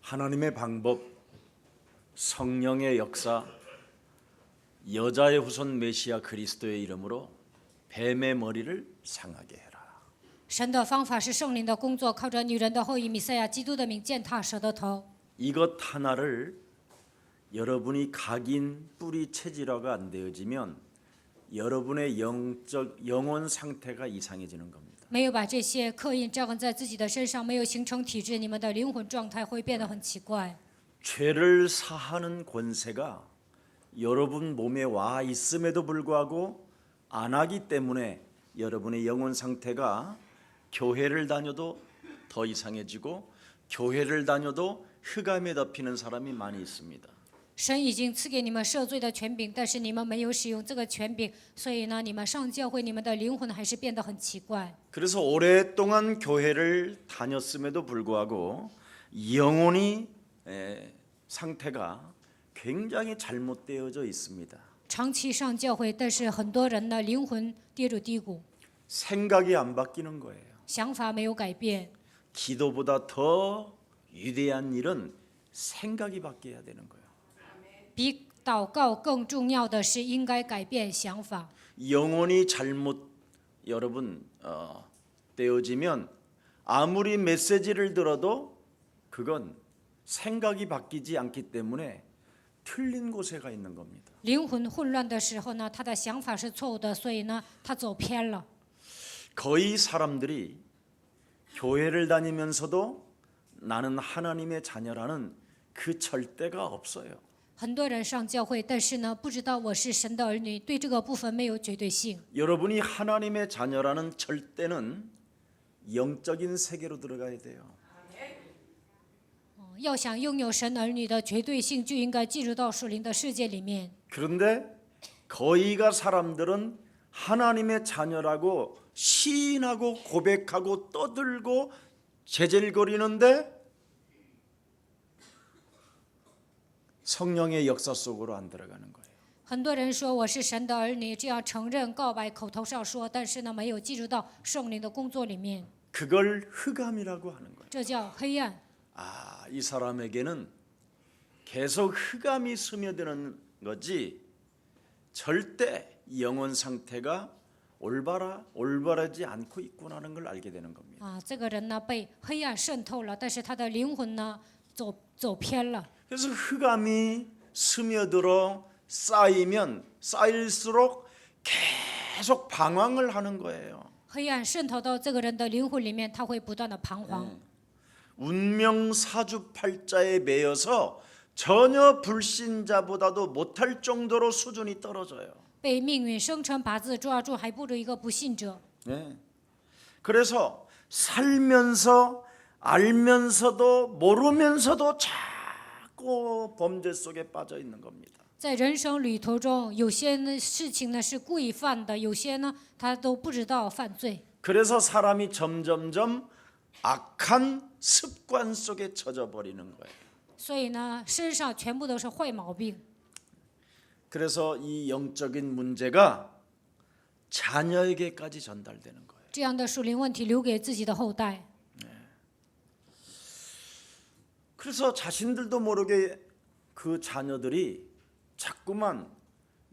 하나님의 방법, 성령의 역사, 여자의 후손 메시아 그리스도의 이름으로 뱀의 머리를 상하게 해라. 神的方法是圣灵的工作，靠着女人的后裔弥赛亚基督的名践踏蛇的头。 이것 하나를 여러분이 각인 뿌리 체질화가 안 되어지면 여러분의 영혼 상태가 이상해지는 겁니다. 没有把这些刻印照在自己的身上，没有形成体质，你们的灵魂状态会变得很奇怪。 죄를 사하는 권세가 여러분 몸에 와 있음에도 불구하고 안 하기 때문에 여러분의 영혼 상태가 교회를 다녀도 더 이상해지고 교회를 다녀도 흑암에 덮이는 사람이 많이 있습니다. 神已经赐给你们赦罪的权柄，但是你们没有使用这个权柄，所以呢，你们上教会，你们的灵魂还是变得很奇怪。 그래서 오랫동안 교회를 다녔음에도 불구하고 영혼이 상태가 굉장히 잘못되어져 있습니다. 长期上教会，但是很多人的灵魂跌入低谷， 생각이 안 바뀌는 거예요. 想法没有改变。 기도보다 더 위대한 일은 생각이 바뀌어야 되는 거예요. 比祷告更重要的是，应该改变想法。 영혼이 잘못 여러분 되어지면 아무리 메시지를 들어도 그건 생각이 바뀌지 않기 때문에 틀린 곳에 가 있는 겁니다. 灵魂混乱的时候呢，他的想法是错误的，所以呢，他走偏了。 거의 사람들이 교회를 다니면서도 나는 하나님의 자녀라는 그 절대가 없어요. 很多人上教会，但是呢，不知道我是神的儿女，对这个部分没有绝对性。 여러분이 하나님의 자녀라는 절대는 영적인 세계로 들어가야 돼요. 要想拥有神儿女的绝对性，就应该进入到属灵的世界里面。 그런데 거의가 사람들은 하나님의 자녀라고 시인하고 고백하고 떠들고 제젤거리는데 성령의 역사 속으로 안 들어가는 거예요. 很多人说我是神的儿女，这样承认告白，口头上说，但是呢，没有进入到圣灵的工作里面， 그걸 흑암이라고 하는 거예요. 这叫黑暗。 이 사람에게는 계속 흑암이 스며드는 거지 절대 영혼 상태가 올바르지 않고 있구나는 걸 알게 되는 겁니다. 这个人呢被黑暗渗透了，但是他的灵魂呢走偏了。 그래서 흑암이 스며들어 쌓이면 쌓일수록 계속 방황을 하는 거예요. 黑暗渗透到这个人的灵魂里面，他会不断的彷徨。 운명 사주팔자에 매여서 전혀 불신자보다도 못할 정도로 수준이 떨어져요. 被命运生辰八字抓住，还不如一个不信者。 네. 그래서 살면서 알면서도 모르면서도 자꾸 범죄 속에 빠져 있는 겁니다. 在人生旅途中，有些事情呢是故意犯的，有些呢他都不知道犯罪。 그래서 사람이 점점점 악한 습관 속에 젖어 버리는 거예요. 所以呢，身上全部都是坏毛病。 그래서 이 영적인 문제가 자녀에게까지 전달되는 거예요. 这样的属灵问题留给自己的后代。 그래서 자신들도 모르게 그 자녀들이 자꾸만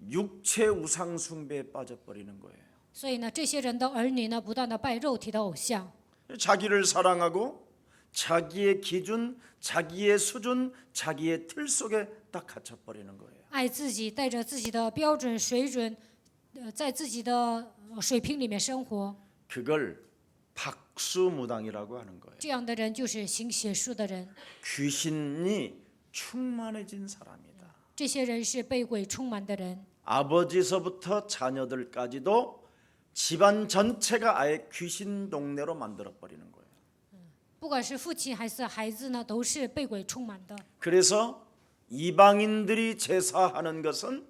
육체 우상 숭배에 빠져버리는 거예요. 所以呢，这些人的儿女呢，不断的拜肉体的偶像， 자기를 사랑하고 자기의 기준, 자기의 수준, 자기의 틀 속에 딱 갇혀버리는 거예요. 爱自己，带着自己的标准水准，在自己的水平里面生活。 그걸 박수무당이라고 하는 거예요. 这样的人就是行邪术的人， 귀신이 충만해진 사람이다. 这些人是被鬼充满的人。 아버지서부터 자녀들까지도 집안 전체가 아예 귀신 동네로 만들어 버리는 거예요. 不管是父亲还是孩子呢，都是被鬼充满的。 그래서 이방인들이 제사하는 것은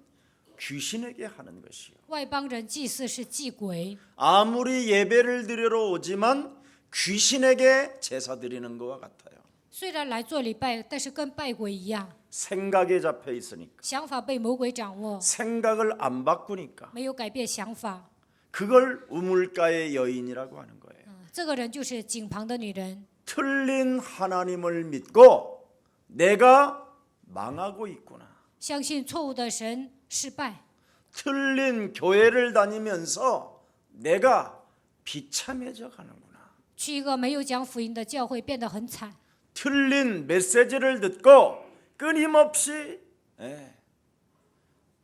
귀신에게 하는 것이요. 外邦人祭祀是祭鬼， 아무리 예배를 드리러 오지만 귀신에게 제사 드리는 것과 같아요. 虽然来做礼拜，但是跟拜鬼一样， 생각에 잡혀 있으니까. 想法被魔鬼掌握， 생각을 안 바꾸니까. 没有改变想法。 그걸 우물가의 여인이라고 하는 거예요. 这个人就是井旁的女人， 틀린 하나님을 믿고 내가 망하고 있구나. 相信错误的神失败， 틀린 교회를 다니면서 내가 비참해져 가는구나. 去一个没有讲福音的教会变得很惨。 틀린 메시지를 듣고 끊임없이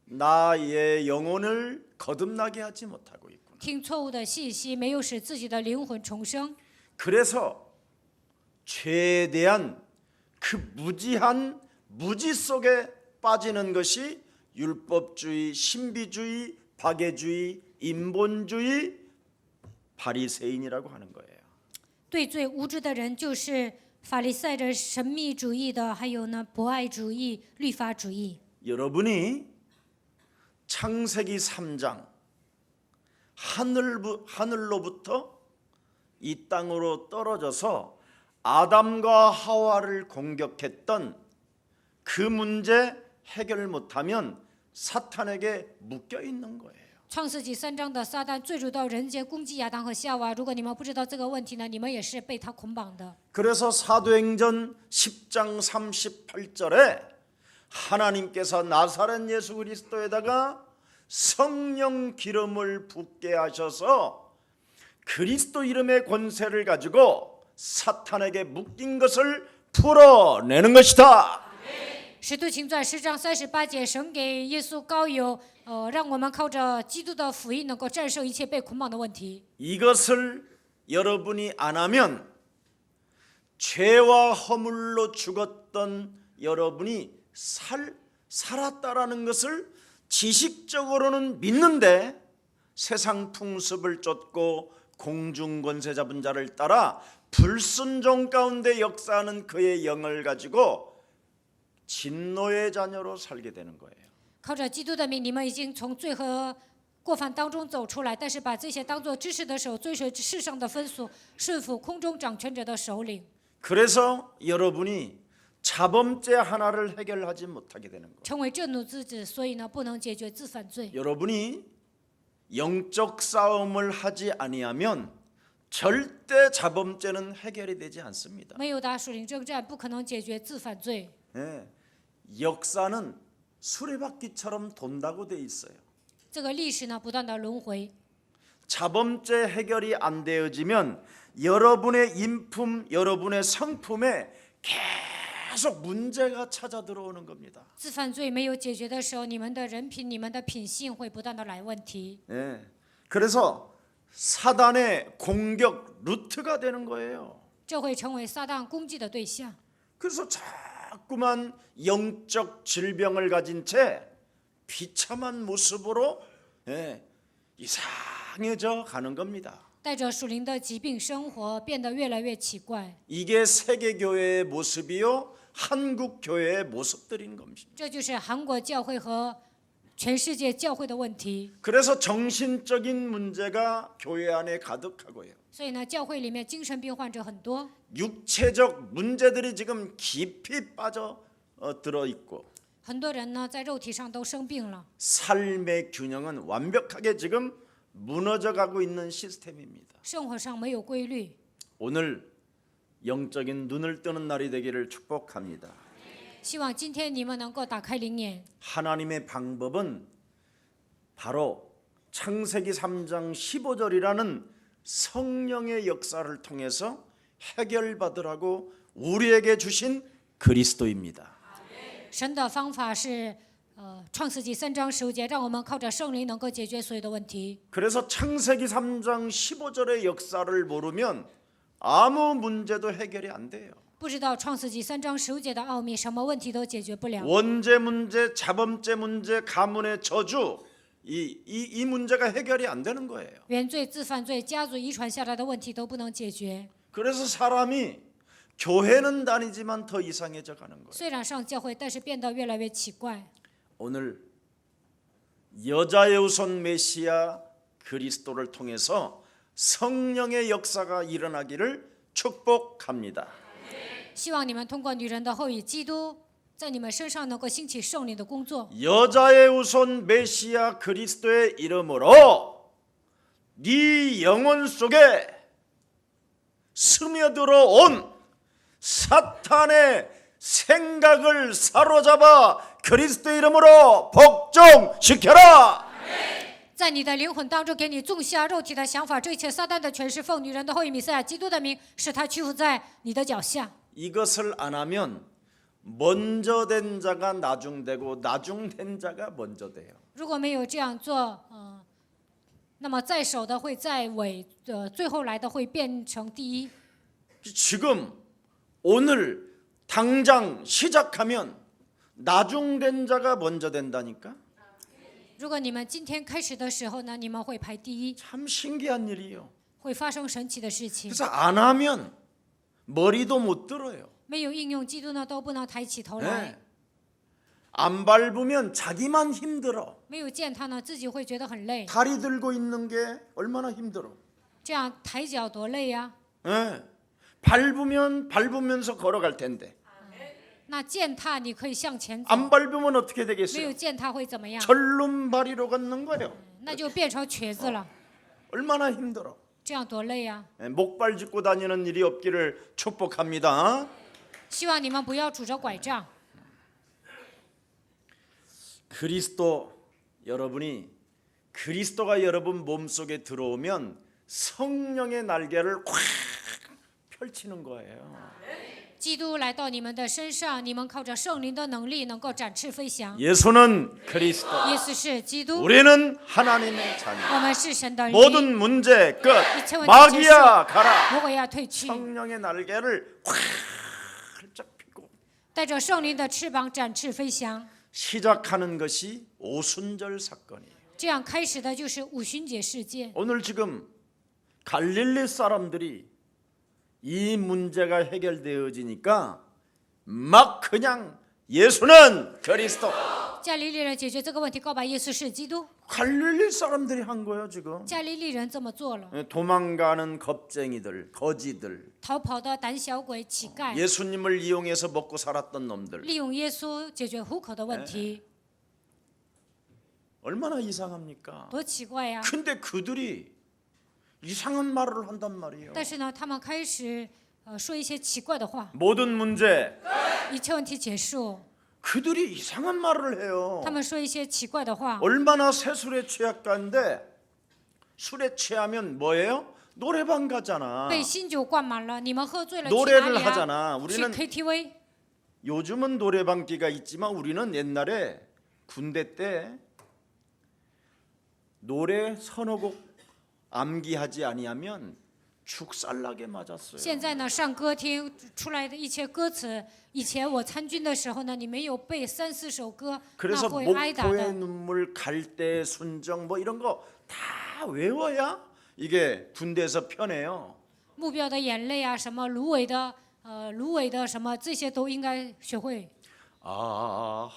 나의 영혼을 거듭나게 하지 못하고 있구나. 听错误的信息，没有使自己的灵魂重生， 그래서 최대한 그 무지한 무지 속에 빠지는 것이 율법주의, 신비주의, 박애주의, 인본주의, 바리새인이라고 하는 거예요. 对最无知的人就是法利赛人、神秘主义的，还有呢博爱主义、律法主义。 여러분이 창세기 3장 하늘로부터 이 땅으로 떨어져서 아담과 하와를 공격했던 그 문제 해결 못하면 사탄에게 묶여 있는 거예요. 创世纪3章的撒旦坠入到人间攻击亚当和夏娃，如果你们不知道这个问题呢，你们也是被他捆绑的。 그래서 사도행전 10장 38절에 하나님께서 나사렛 예수 그리스도에다가 성령 기름을 붓게 하셔서 그리스도 이름의 권세를 가지고 사탄에게 묶인 것을 풀어내는 것이다. 使徒行传10章38节，神给耶稣膏油，让我们靠着基督的福音能够战胜一切被捆绑的问题。 이것을 여러분이 안 하면 죄와 허물로 죽었던 여러분이 살았다라는 것을 지식적으로는 믿는데 세상 풍습을 쫓고 공중권세 잡은 자를 따라 불순종 가운데 역사하는 그의 영을 가지고 진노의 자녀로 살게 되는 거예요. 靠着基督的名，你们已经从罪和过犯当中走出来，但是把这些当作知识的手，追随世上的风俗，顺服空中掌权者的首领。 그래서 여러분이 자범죄 하나를 해결하지 못하게 되는 거예요. 成为震怒之子，所以呢，不能解决自犯罪。 여러분이 영적 싸움을 하지 아니하면 절대 자범죄는 해결이 되지 않습니다. 没有打属灵征战，不可能解决自犯罪。 역사는 수레바퀴처럼 돈다고 돼 있어요. 这个历史呢，不断的轮回。 자범죄 해결이 안 되어지면 여러분의 인품, 여러분의 성품에 계속 문제가 찾아 들어오는 겁니다. 自犯罪没有解决的时候，你们的人品、你们的品性会不断的来问题。 그래서 사단의 공격 루트가 되는 거예요. 这会成为撒旦攻击的对象。 그래서 자꾸만 영적 질병을 가진 채 비참한 모습으로 이상해져 가는 겁니다. 带着属灵的疾病生活，变得越来越奇怪。 이게 세계 교회의 모습이요, 한국 교회의 모습들인 겁니다. 这就是韩国教会和全世界教会的问题。 그래서 정신적인 문제가 교회 안에 가득하고요. 所以呢，教会里面精神病患者很多， 육체적 문제들이 지금 깊이 빠져 들어 있고 很多人呢在肉体上都生病了。 삶의 균형은 완벽하게 지금 무너져 가고 있는 시스템입니다. 生活上没有规律。 오늘 영적인 눈을 뜨는 날이 되기를 축복합니다. 希望今天你们能够打开灵眼。 하나님의 방법은 바로 창세기 3장 15절이라는 성령의 역사를 통해서 해결받으라고 우리에게 주신 그리스도입니다. 神的方法是，创世纪3章15节，让我们靠着圣灵能够解决所有的问题。 그래서 창세기 3장 15절의 역사를 모르면 아무 문제도 해결이 안 돼요. 不知道创世纪3章15节的奥秘，什么问题都解决不了。 원죄 문제, 자범죄 문제, 가문의 저주 이 문제가 해결이 안 되는 거예요. 原罪、自犯罪、家族遗传下来的问题都不能解决。 그래서 사람이 교회는 다니지만 더 이상해져 가는 거예요. 虽然上教会，但是变得越来越奇怪。 오늘 여자의 후손 메시아 그리스도를 통해서 성령의 역사가 일어나기를 축복합니다. 希望你们通过女人的后裔基督，在你们身上能够兴起圣灵的工作。 여자의 후손 메시아 그리스도의 이름으로 네 영혼 속에 스며들어 온 사탄의 생각을 사로잡아 그리스도 이름으로 복종시켜라. 在你的灵魂当中给你种下肉体的想法，这一切撒旦的权势奉女人的后裔弥赛亚基督的名，使他屈服在你的脚下。 이것을 안 하면 먼저 된 자가 나중되고 나중된 자가 먼저 돼요. 如果没有这样做，那么在首的会在尾，最后来的会变成第一。 지금 오늘 당장 시작하면 나중된 자가 먼저 된다니까? 如果你们今天开始的时候呢，你们会排第一， 참 신기한 일이에요. 会发生神奇的事情。 그래서 안 하면 머리도 못 들어요. 没有应用基督呢，都不能抬起头来。 네. 안 밟으면 자기만 힘들어. 没有践踏呢，自己会觉得很累。 다리 들고 있는 게 얼마나 힘들어. 这样抬脚多累呀！ 네. 밟으면 밟으면서 걸어갈 텐데 那践踏你可以向前走， 안 밟으면 어떻게 没有 되겠어요? 践踏会怎么样？ 절름발이로 걷는 거예요. 那就变成瘸子了， 얼마나 힘들어. 这样多累呀！ 네, 목발 짚고 다니는 일이 없기를 축복합니다. 希望你们不要拄着拐杖。 그리스도 여러분이 그리스도가 여러분 몸속에 들어오면 성령의 날개를 확 펼치는 거예요. 基督来到你们的身上，你们靠着圣灵的能力能够展翅飞翔。 예수는 그리스도, 耶稣是基督， 우리는 하나님의 자녀. 我们是神的儿女， 모든 문제 끝. 一切问题结束， 마귀야 가라. 魔鬼要退去， 성령의 날개를 활짝 펴고 带着圣灵的翅膀展翅飞翔。 시작하는 것이 오순절 사건이에요. 这样开始的就是五旬节事件。 오늘 지금 갈릴리 사람들이 이 문제가 해결되어지니까 막 그냥 예수는 그리스도. 加利利人解决这个问题，告白耶稣是基督。 갈릴리 사람들이 한 거예요 지금. 加利利人这么做了， 도망가는 겁쟁이들, 거지들, 逃跑的胆小鬼、乞丐， 예수님을 이용해서 먹고 살았던 놈들. 利用耶稣解决糊口的问题， 얼마나 이상합니까? 多奇怪呀！ 근데 그들이 이상한 말을 한단 말이에요. 但是呢，他们开始说一些奇怪的话。 모든 문제 一切问题结束， 그들이 이상한 말을 해요. 他们说一些奇怪的话。 얼마나 새술에 취약한데 술에 취하면 뭐예요? 노래방 가잖아. 被新酒灌满了，你们喝醉了去哪 노래를 里 하잖아. 啊？去 우리는 KTV。 요즘은 노래방기가 있지만 우리는 옛날에 군대 때 노래 서너 곡 암기하지 아니하면 죽살나게 맞았어요. 现在呢，上歌厅出来的一些歌词，以前我参军的时候呢，你没有背3、4首歌，那 그래서 会挨打 목포의 的。 눈물, 갈대, 순정 뭐 이런 거 다 외워야 이게 군대에서 편해요. 目标的眼泪啊，什么芦苇的什么，这些都应该学会。 아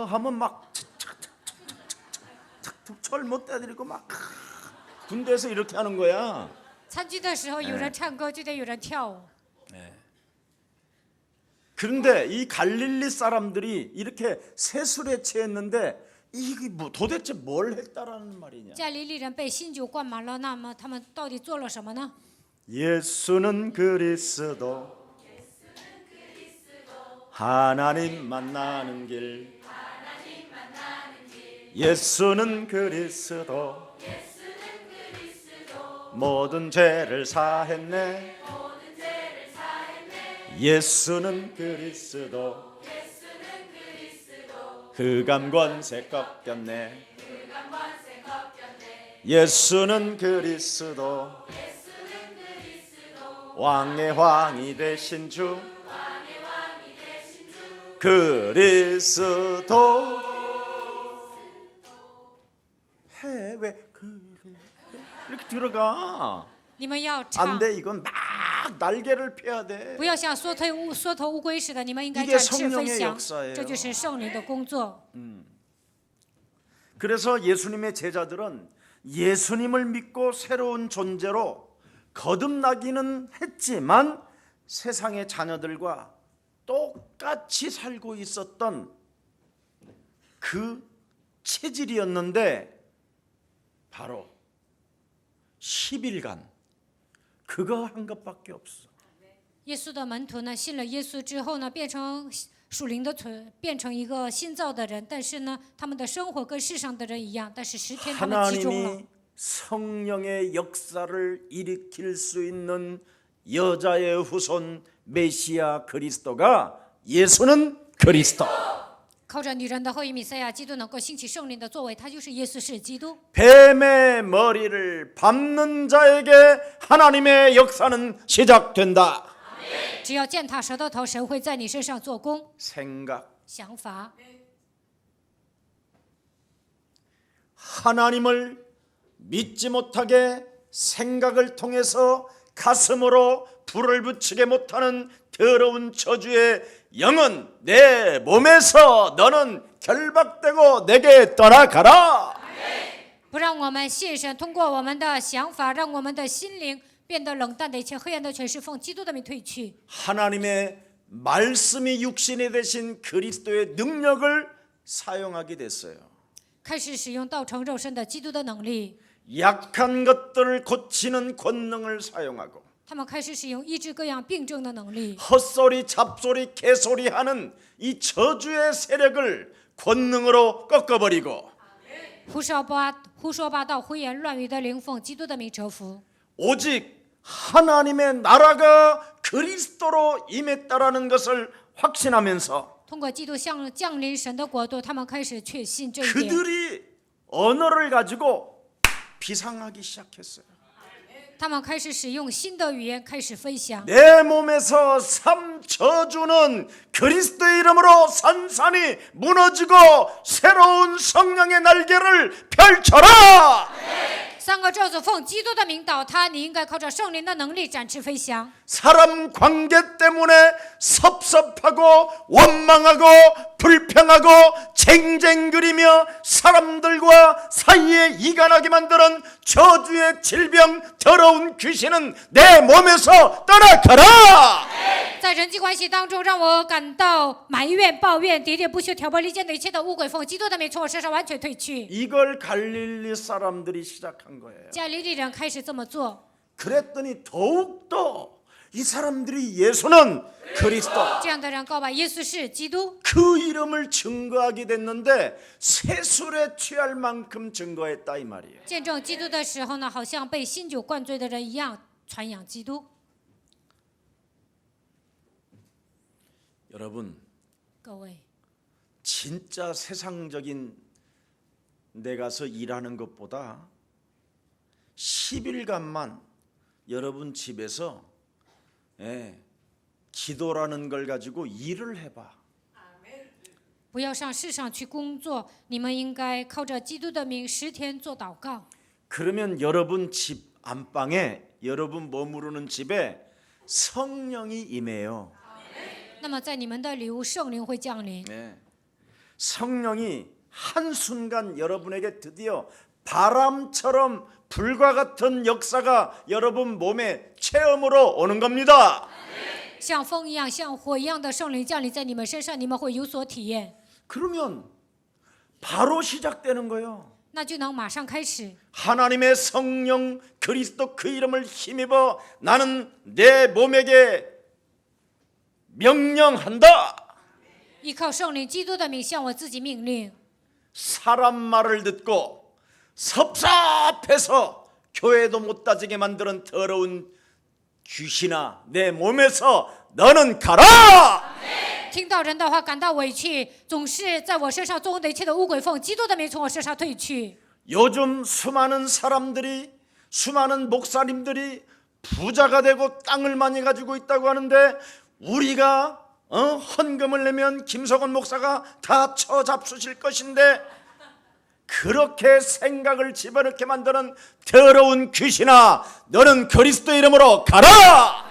하면 막 철못 떼드리고 막 군대에서 이렇게 하는 거야. 参军的时候，有人唱歌就得有人跳舞。 그런데 이 갈릴리 사람들이 이렇게 새술에 취했는데 이게 뭐 도대체 뭘 했다라는 말이냐? 加利利人被新酒灌满了，那么他们到底做了什么呢？ 예수는 그리스도 하나님 만나는 길 예수는 그리스도 모든 죄를 사했네 예수는 그리스도 흑암 권세 꺾였네 예수는 그리스도 왕의 왕이 되신 주 그리스도 해외 이렇게 들어가 你们要唱， 안돼 이건 막 날개를 펴야 돼 不要像缩头乌龟似的，你们应该 이게 展翅飞 성령의 翔。 역사예요 这就是圣灵的工作。 그래서 예수님의 제자들은 예수님을 믿고 새로운 존재로 거듭나기는 했지만 세상의 자녀들과 똑같이 살고 있었던 그 체질이었는데 바로 10일간 그거 한 것밖에 없어. 耶稣的门徒呢，信了耶稣之后呢，变成属灵的变成一个新造的人，但是呢，他们的生活跟世上的人一样，但是10天他们集中了。 하나님이 성령의 역사를 일으킬 수 있는 여자의 후손 메시아 그리스도가 예수는 그리스도. 靠着女人的后裔弥赛亚基督能够兴起圣灵的作为，他就是耶稣是基督。 뱀의 머리를 밟는 자에게 하나님의 역사는 시작된다. 只要践踏蛇的头，神会在你身上做工。 생각. 想法， 하나님을 믿지 못하게 생각을 통해서 가슴으로 불을 붙이게 못하는 더러운 저주의 영은 내 몸에서 너는 결박되고 내게 떠나가라. 不让我们信神，通过我们的想法，让我们的心灵变得冷淡的一切黑暗的权势，奉基督的名退去。 하나님의 말씀이 육신이 되신 그리스도의 능력을 사용하게 됐어요. 开始使用道成肉身的基督的能力， 약한 것들을 고치는 권능을 사용하고 他们开始使用医治各样病症的能力， 헛소리 잡소리 개소리 하는 이 저주의 세력을 권능으로 꺾어버리고 胡说八道、胡言乱语的灵，奉基督的名折服。 오직 하나님의 나라가 그리스도로 임했다라는 것을 확신하면서 通过基督向降临神的国度，他们开始确信这一点。 그들이 언어를 가지고 비상하기 시작했어요. 他们开始使用新的语言，开始分享。 내 몸에서 삼 저주는 그리스도의 이름으로 산산이 무너지고 새로운 성령의 날개를 펼쳐라. 3个咒诅奉基督的名倒塌，你应该靠着圣灵的能力展翅飞翔。 사람 관계 때문에 섭섭하고 원망하고 불평하고 쟁쟁그리며 사람들과 사이에 이간하게 만드는 저주의 질병 더러운 귀신은 내 몸에서 떠나가라. 在人际关系当中，让我感到埋怨、抱怨、喋喋不休、挑拨离间的一切的污鬼，奉基督的名从我身上完全退去。 이걸 갈릴리 사람들이 시작한 거예요. 加利利人开始这么做， 그랬더니 더욱더 이 사람들이 예수는 그리스도 这样的人告白耶稣是基督， 그 이름을 증거하게 됐는데 세술에 취할 만큼 증거했다 이 말이에요. 见证基督的时候呢，好像被新酒灌醉的人一样传扬基督。 여러분 各位， 진짜 세상적인 데 가서 일하는 것보다 10일간만 여러분 집에서 기도라는 걸 가지고 일을 해봐. 不要上世上去工作，你们应该靠着基督的名10天做祷告。 그러면 여러분 집 안방에 여러분 머무르는 집에 성령이 임해요. 那么在你们的里屋，圣灵会降临。 성령이 한순간 여러분에게 드디어 바람처럼 불과 같은 역사가 여러분 몸에 체험으로 오는 겁니다. 像风一样、像火一样的圣灵降临在你们身上，你们会有所体验， 그러면 바로 시작되는 거예요. 那就能马上开始。 하나님의 성령 그리스도 그 이름을 힘입어 나는 내 몸에게 명령한다. 依靠圣灵基督的名向我自己命令， 사람 말을 듣고 섭섭해서 교회도 못 다지게 만드는 더러운 귀신아 내 몸에서 너는 가라. 听到人的话感到委屈，总是在我身上作恶的一切的污鬼，奉基督的名从我身上退去。 요즘 수많은 사람들이 수많은 목사님들이 부자가 되고 땅을 많이 가지고 있다고 하는데 우리가 헌금을 내면 김석원 목사가 다 쳐잡수실 것인데 그렇게 생각을 집어넣게 만드는 더러운 귀신아 너는 그리스도 이름으로 가라.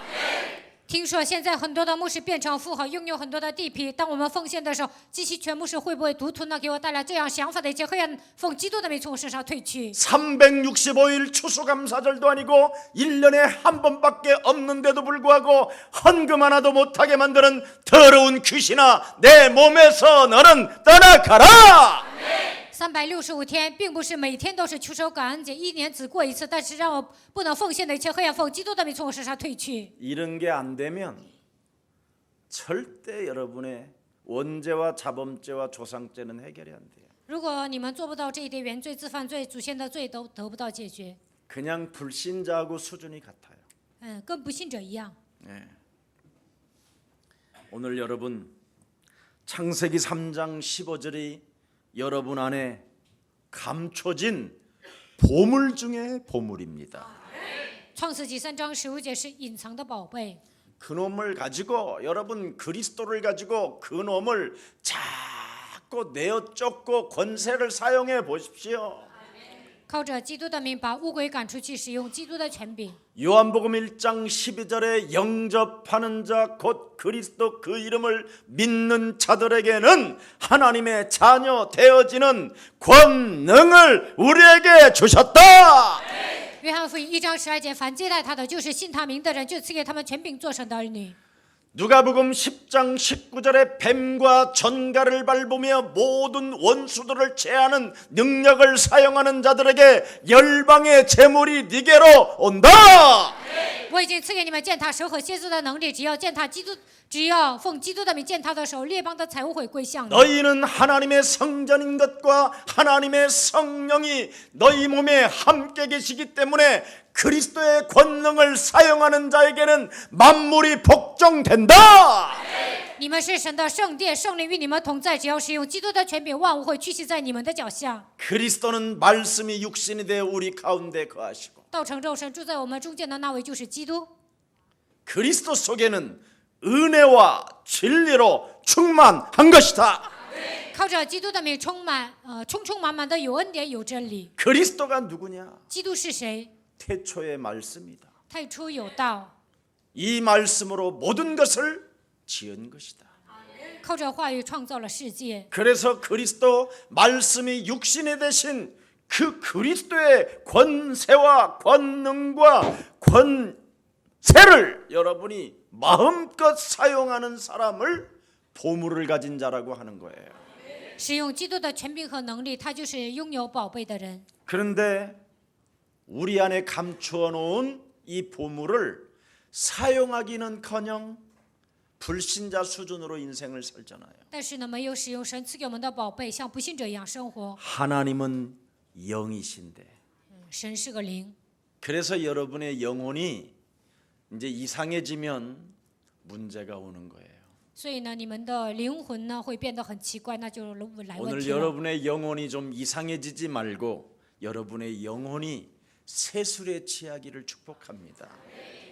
听说现在很多的牧师变成富豪，拥有很多的地皮。当我们奉献的时候，极其全牧师会不会独吞呢？给我带来这样想法的一切黑暗，奉基督的名从我身上退去。 365일 추수감사절도 아니고 1년에 한 번밖에 없는데도 불구하고 헌금 하나도 못하게 만드는 더러운 귀신아 내 몸에서 너는 떠나가라. 365天，并不是每天都是秋收感恩节，一年只过一次，但是让我不能奉献的一切，和要奉基督的名从我身上退去。 이런 게 안 되면 절대 여러분의 원죄와 자범죄와 조상죄는 해결이 안 돼요. 如果你们做不到这一点，原罪、自犯罪、祖先的罪都得不到解决， 그냥 불신자하고 수준이 같아요. 跟不信者一样。 네. 오늘 여러분 창세기 3장 15절이 여러분 안에 감춰진 보물 중에 보물입니다. 创世纪3章15节是隐藏的宝贝。 그놈을 가지고 여러분 그리스도를 가지고 그놈을 자꾸 내어 쫓고 권세를 사용해 보십시오. 靠着基督的名把乌鬼赶出去，使用基督的权柄。 요한복음 1장 12절에 영접하는 자 곧 그리스도 그 이름을 믿는 자들에게는 하나님의 자녀 되어지는 권능을 우리에게 주셨다. 约翰福音1章12节，凡接待他的，就是信他名的人，就赐给他们权柄做神的儿女。 누가복음 10장 19절에 뱀과 전갈을 밟으며 모든 원수들을 제하는 능력을 사용하는 자들에게 열방의 재물이 네게로 온다. 我已经赐给你们践踏蛇和蝎子的能力，只要奉基督的名践踏的时候，列邦的财物会归向你。 너희는 하나님의 성전인 것과 하나님의 성령이 너희 몸에 함께 계시기 때문에 그리스도의 권능을 사용하는 자에게는 만물이 복종된다. 你们是神的圣殿，圣灵与你们同在，只要使用基督的权柄，万物会屈膝在你们的脚下。 그리스도는 말씀이 육신이 되어 우리 가운데 거하시고 道成肉身住在我们中间的那位就是基督。 그리스도 속에는 은혜와 진리로 충만한 것이다. 靠着基督的名充满满的有恩典有真理。 그리스도가 누구냐? 基督是谁？ 태초의 말씀이다. 太初有道， 이 말씀으로 모든 것을 지은 것이다. 靠着话语创造了世界。 그래서 그리스도 말씀이 육신이 되신 그 그리스도의 권세와 권능과 권세를 여러분이 마음껏 사용하는 사람을 보물을 가진 자라고 하는 거예요. 使用基督的权柄和能力，他就是拥有宝贝的人。 그런데 우리 안에 감추어 놓은 이 보물을 사용하기는커녕 불신자 수준으로 인생을 살잖아요. 但是呢，没有使用神赐给我们的宝贝，像不信者一样生活。 하나님은 영이신데 神是个灵， 그래서 여러분의 영혼이 이제 이상해지면 문제가 오는 거예요. 所以呢，你们的灵魂呢会变得很奇怪，那就来问 오늘 题了。 여러분의 영혼이 좀 이상해지지 말고 여러분의 영혼이 세술에 취하기를 축복합니다.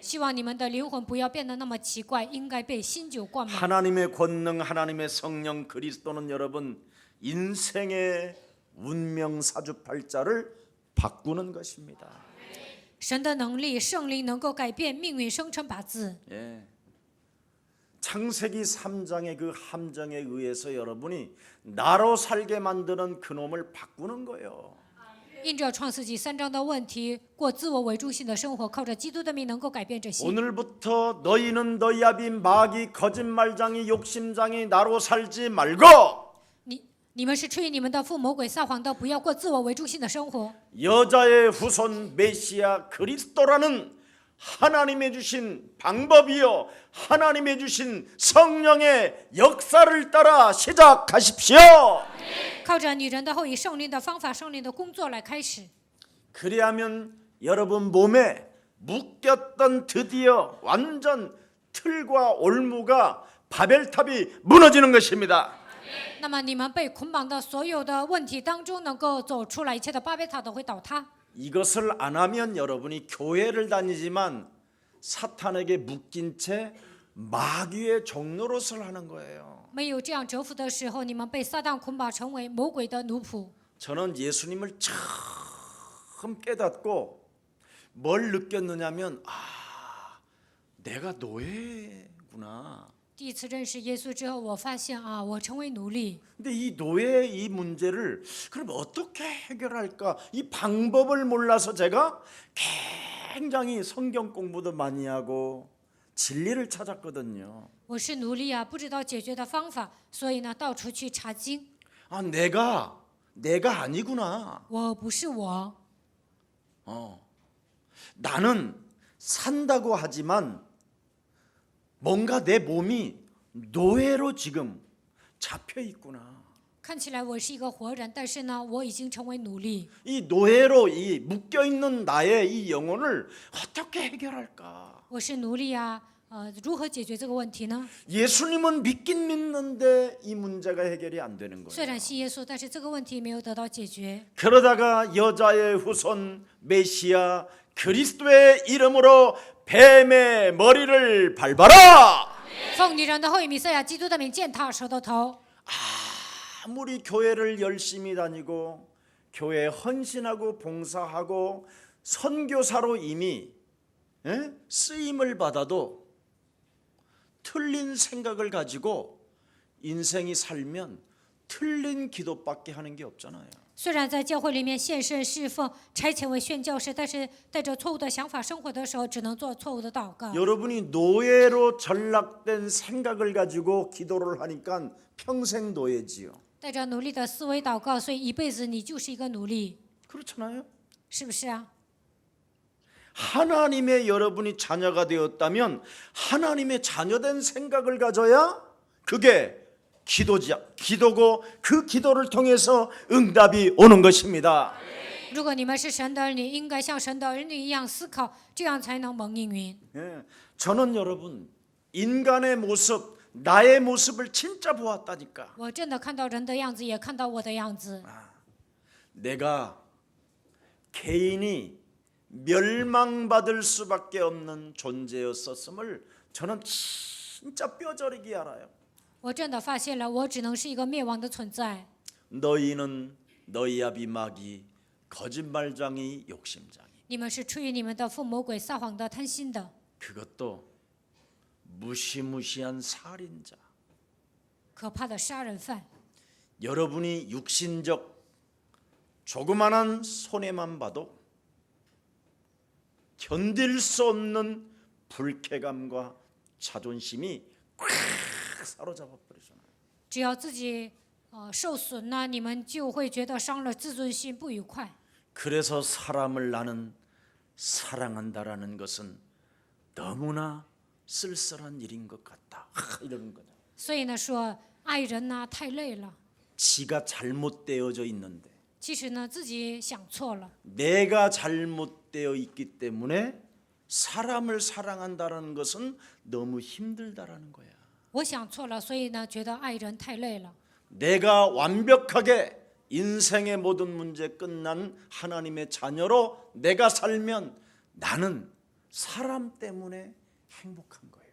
希望你们的灵魂不要变得那么奇怪，应该被新酒灌满。 하나님의 권능, 하나님의 성령 그리스도는 여러분 인생의 운명 사주팔자를 바꾸는 것입니다. 神的能力，圣灵能够改变命运生辰八字。 예. 창세기 3장의 그 함정에 의해서 여러분이 나로 살게 만드는 그놈을 바꾸는 거예요. 印着创世纪3章的问题，过自我为中心的生活，靠着基督的名能够改变这些。 오늘부터 너희는 너희 아비 마귀 거짓말장이 욕심장이 나로 살지 말고 你们是出于你们的父魔鬼撒谎的，不要过自我为中心的生活。 여자의 후손 메시아 그리스도라는 하나님의 주신 방법이요 하나님의 주신 성령의 역사를 따라 시작하십시오. 靠着女人的后裔圣灵的方法，圣灵的工作来开始。 그리하면 여러분 몸에 묶였던 드디어 완전 틀과 올무가 바벨탑이 무너지는 것입니다. 那么你们被捆绑的所有的问题当中能够走出来，一切的巴别塔都会倒塌。 이것을 안 하면 여러분이 교회를 다니지만 사탄에게 묶인 채 마귀의 종노릇을 하는 거예요. 没有这样折服的时候，你们被撒旦捆绑，成为魔鬼的奴仆。 저는 예수님을 처음 깨닫고 뭘 느꼈느냐면 내가 노예구나. 第一次认识耶稣之后，我发现我成为奴隶。 근데 이 노예의 이 문제를 그럼 어떻게 해결할까? 이 방법을 몰라서 제가 굉장히 성경 공부도 많이 하고 진리를 찾았거든요. 我是奴隶不知道解决的方法，所以呢，到处去查经。 내가 내가 아니구나. 我不是我， 나는 산다고 하지만 뭔가 내 몸이 노예로 지금 잡혀 있구나. 看起来我是一个活人，但是呢，我已经成为奴隶。 이 노예로 이 묶여 있는 나의 이 영혼을 어떻게 해결할까? 我是奴隶啊，如何解决这个问题呢？ 예수님은 믿긴 믿는데 이 문제가 해결이 안 되는 虽 거예요. 然信耶稣，但是这个问题没有得到解决。 그러다가 여자의 후손 메시아 그리스도의 이름으로 뱀의 머리를 밟아라. 奉女人的后裔弥赛亚基督的名践踏蛇的头。 아무리 교회를 열심히 다니고 교회에 헌신하고 봉사하고 선교사로 이미 쓰임을 받아도 틀린 생각을 가지고 인생이 살면 틀린 기도밖에 하는 게 없잖아요. 虽然在教会里面献身侍奉、差遣为宣教士，但是带着错误的想法生活的时候，只能做错误的祷告。 여러분이 노예로 전락된 생각을 가지고 기도를 하니까 평생 노예지요. 带着奴隶的思维祷告，所以一辈子你就是一个奴隶， 그렇잖아요. 是不是啊？ 하나님의 여러분이 자녀가 되었다면 하나님의 자녀된 생각을 가져야 그게 기도고 그 기도를 통해서 응답이 오는 것입니다. 如果你们是神的儿女，应该像神的儿女一样思考，这样才能蒙应允。 저는 여러분 인간의 모습, 나의 모습을 진짜 보았다니까. 我真的看到人的样子，也看到我的样子。 내가 개인이 멸망받을 수밖에 없는 존재였었음을 저는 진짜 뼈저리게 알아요. 我真的发现了，我只能是一个灭亡的存在。 너희는 너희 아비 마귀 거짓말장이 욕심장이 你们是出于你们的父魔鬼撒谎的、贪心的， 그것도 무시무시한 살인자. 可怕的杀人犯。 여러분이 육신적 조그마한 손해만 봐도 견딜 수 없는 불쾌감과 자존심이 꽉 사로잡아 버리잖아요. 只要自己受损呢，你们就会觉得伤了自尊心，不愉快。 그래서 사람을 나는 사랑한다라는 것은 너무나 쓸쓸한 일인 것 같다. 이러는 거죠. 所以呢，说爱人呢太累了。 지가 잘못되어져 있는데 其实呢，自己想错了。 내가 잘못되어 있기 때문에 사람을 사랑한다라는 것은 너무 힘들다라는 거야. 我想错了，所以呢，觉得爱人太累了。 내가 완벽하게 인생의 모든 문제 끝난 하나님의 자녀로 내가 살면 나는 사람 때문에 행복한 거예요.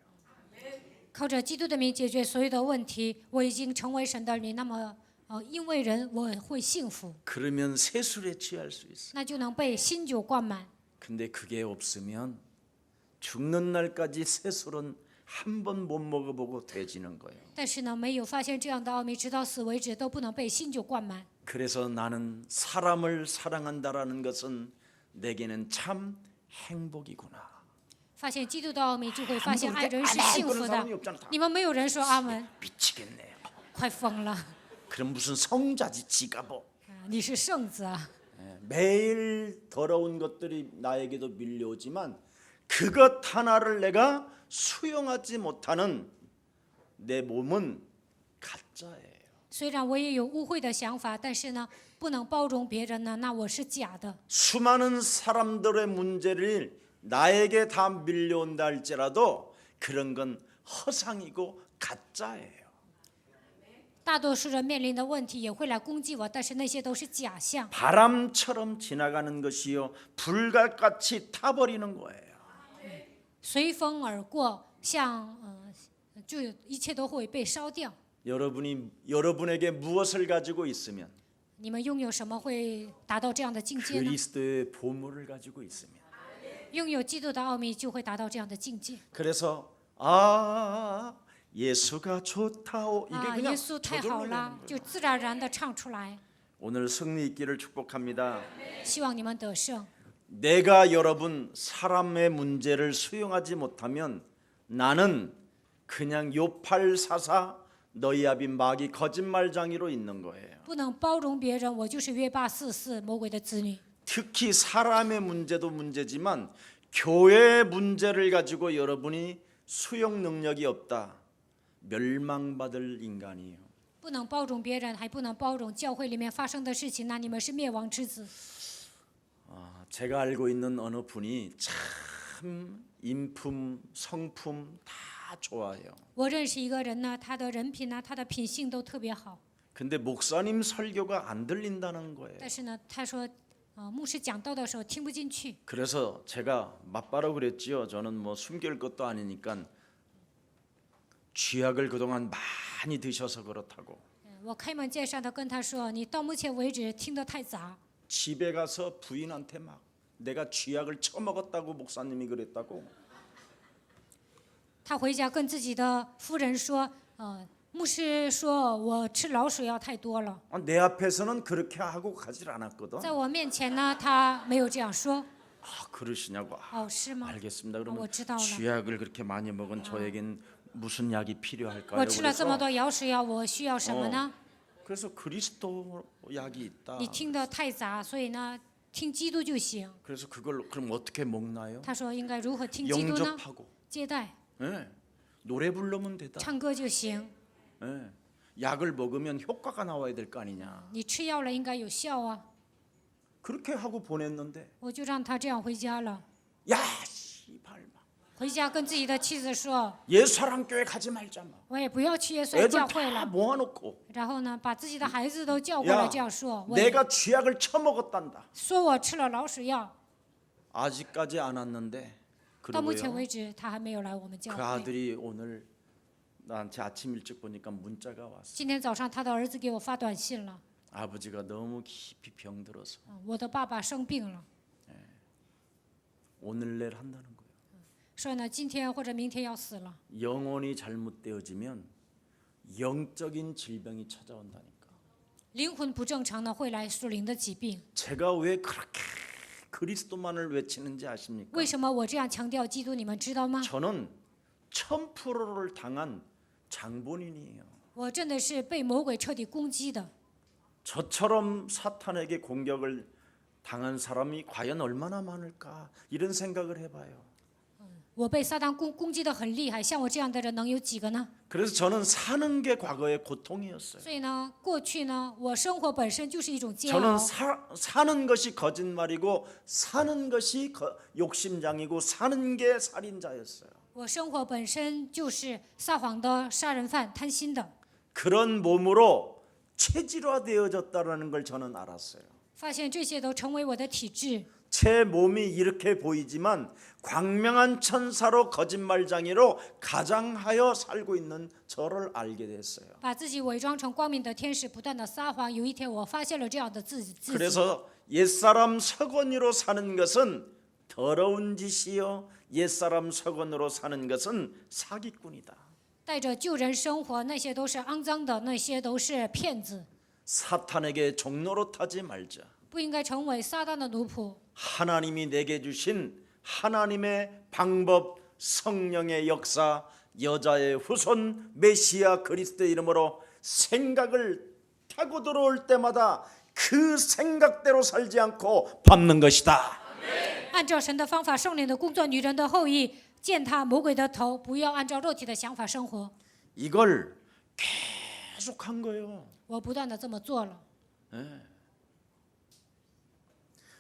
靠着基督的名解决所有的问题，我已经成为神的儿女。那么，因为人我会幸福， 그러면 세술에 취할 수 있어. 那就能被新酒灌满。 근데 그게 없으면 죽는 날까지 세술은 한 번 못 먹어보고 돼지는 거예요. 但是呢，没有发现这样的奥秘，直到死为止都不能被新酒灌满。 그래서 나는 사람을 사랑한다라는 것은 내게는 참 행복이구나. 发现基督的奥秘，就会发现爱人是幸福的。你们没有人说阿门， 미치겠네요. 快疯了！ 그럼 무슨 성자지 지가 뭐. 你是圣子啊！ 매일 더러운 것들이 나에게도 밀려오지만 그것 하나를 내가 수용하지 못하는 내 몸은 가짜예요. 虽然我也有污秽的想法，但是呢，不能包容别人呢，那我是假的。 수많은 사람들의 문제를 나에게 다 밀려온다 할지라도 그런 건 허상이고 가짜예요. 大多数人面临的问题也会来攻击我，但是那些都是假象， 바람처럼 지나가는 것이요 불같이 타버리는 거예요. 随风而过，像就一切都会被烧掉。 여러분에게 무엇을 가지고 있으면 你们拥有什么会达到这样的境界呢？ 그리스도의 보물을 가지고 있으면 拥有基督的奥秘，就会达到这样的境界。 그래서 예수가 좋다오 이게 啊， 그냥 耶稣太 저절로 好 되는 了， 거예요. 就自然而然的唱出来。 오늘 승리 있기를 축복합니다. 希望你们得胜。 내가 여러분 사람의 문제를 수용하지 못하면 나는 그냥 요팔사사 너희 아비 마귀 거짓말장이로 있는 거예요. 不能包容别人，我就是约霸44魔鬼的子女。 특히 사람의 문제도 문제지만 교회의 문제를 가지고 여러분이 수용 능력이 없다. 멸망받을 인간이에요. 不能包容别人，还不能包容教会里面发生的事情，那你们是灭亡之子。 제가 알고 있는 어느 분이 참 인품, 성품 다 좋아해요. 我认识一个人呢，他的人品呢，他的品性都特别好， 근데 목사님 설교가 안 들린다는 거예요. 但是呢，他说，牧师讲道的时候听不进去， 그래서 제가 맞바로 그랬지요. 저는 뭐 숨길 것도 아니니까 쥐약을 그동안 많이 드셔서 그렇다고. 我开门见山的跟他说，你到目前为止听得太杂。 집에 가서 부인한테 막 내가 쥐약을 처먹었다고 목사님이 그랬다고. 他回家跟自己的夫人说，牧师说我吃老鼠药太多了。 내 앞에서는 그렇게 하고 가질 않았거든. 在我面前呢，他没有这样说。 그러시냐고. 哦，是吗？ 알겠습니다. 그러면 我知道了。 쥐약을 그렇게 많이 먹은 저에겐 무슨 약이 필요할까요? 我吃了这么 그래서, 多药鼠药，我需要什么呢？ 그래서 그리스도 약이 있다. 你听得太杂，所以呢，听基督就行。 그래서 그걸 그럼 어떻게 먹나요? 他说应该如何听基督呢？ 영접하고. 接待、 예. 노래 부르면 되다. 唱歌就行。 예. 약을 먹으면 효과가 나와야 될 거 아니냐. 你吃药了应该有效啊。 그렇게 하고 보냈는데 我就让他这样回家了。 야 씨발 回家跟自己的妻子说， 예수사랑교회 가지 말자 마. 我也不要去耶稣会 애들 教会 다 了。 모아놓고 然后呢，把自己的孩子都叫过来 야 这样说，我也 내가 쥐약을 처먹었단다. 说我吃了老鼠药。 아직까지 안 왔는데 到目前 그러고요. 为止，他还没有来我们教 그 会。 아들이 오늘 나한테 아침 일찍 보니까 문자가 왔어. 今天早上，他的儿子给我发短信了， 아버지가 너무 깊이 병들어서 我的爸爸生病了， 오늘 내일 한다는 거예요. 说呢，今天或者明天要死了。 영혼이 잘못되어지면 영적인 질병이 찾아온다니까. 灵魂不正常呢，会来属灵的疾病。 제가 왜 그렇게 그리스도만을 외치는지 아십니까? 为什么我这样强调基督？你们知道吗？ 저는 1000%를 당한 장본인이에요. 我真的是被魔鬼彻底攻击的。 저처럼 사탄에게 공격을 당한 사람이 과연 얼마나 많을까 이런 생각을 해봐요. 我被撒旦攻击得很厉害，像我这样的人能有几个呢？ 그래서 저는 사는 게 과거의 고통이었어요. 所以呢，过去呢，我生活本身就是一种煎 저는 熬。 사는 것이 거짓말이고 사는 것이 욕심장이고 사는 게 살인자였어요. 我生活本身就是撒谎的、杀人犯、贪心的。 그런 몸으로 체질화되어졌다는 걸 저는 알았어요. 发现这些都成为我的体质。 제 몸이 이렇게 보이지만 광명한 천사로 거짓말장애로 가장하여 살고 있는 저를 알게 됐어요. 把自己伪装成光明的天使，不断的撒谎。有一天，我发现了这样的自己。 그래서 옛사람 서건으로 사는 것은 더러운 짓이요 옛사람 서건으로 사는 것은 사기꾼이다. 带着旧人生活，那些都是肮脏的，那些都是骗子。 사탄에게 종노릇하지 말자. 不应该成为撒旦的奴仆。 하나님이 내게 주신 하나님의 방법, 성령의 역사, 여자의 후손 메시아 그리스도의 이름으로 생각을 타고 들어올 때마다 그 생각대로 살지 않고 밟는 것이다. 按照神的方法，圣灵的工作，女人的后裔，践踏魔鬼的头，不要按照肉体的想法生活。 이걸 계속한 거예요. 我不断的这么做了。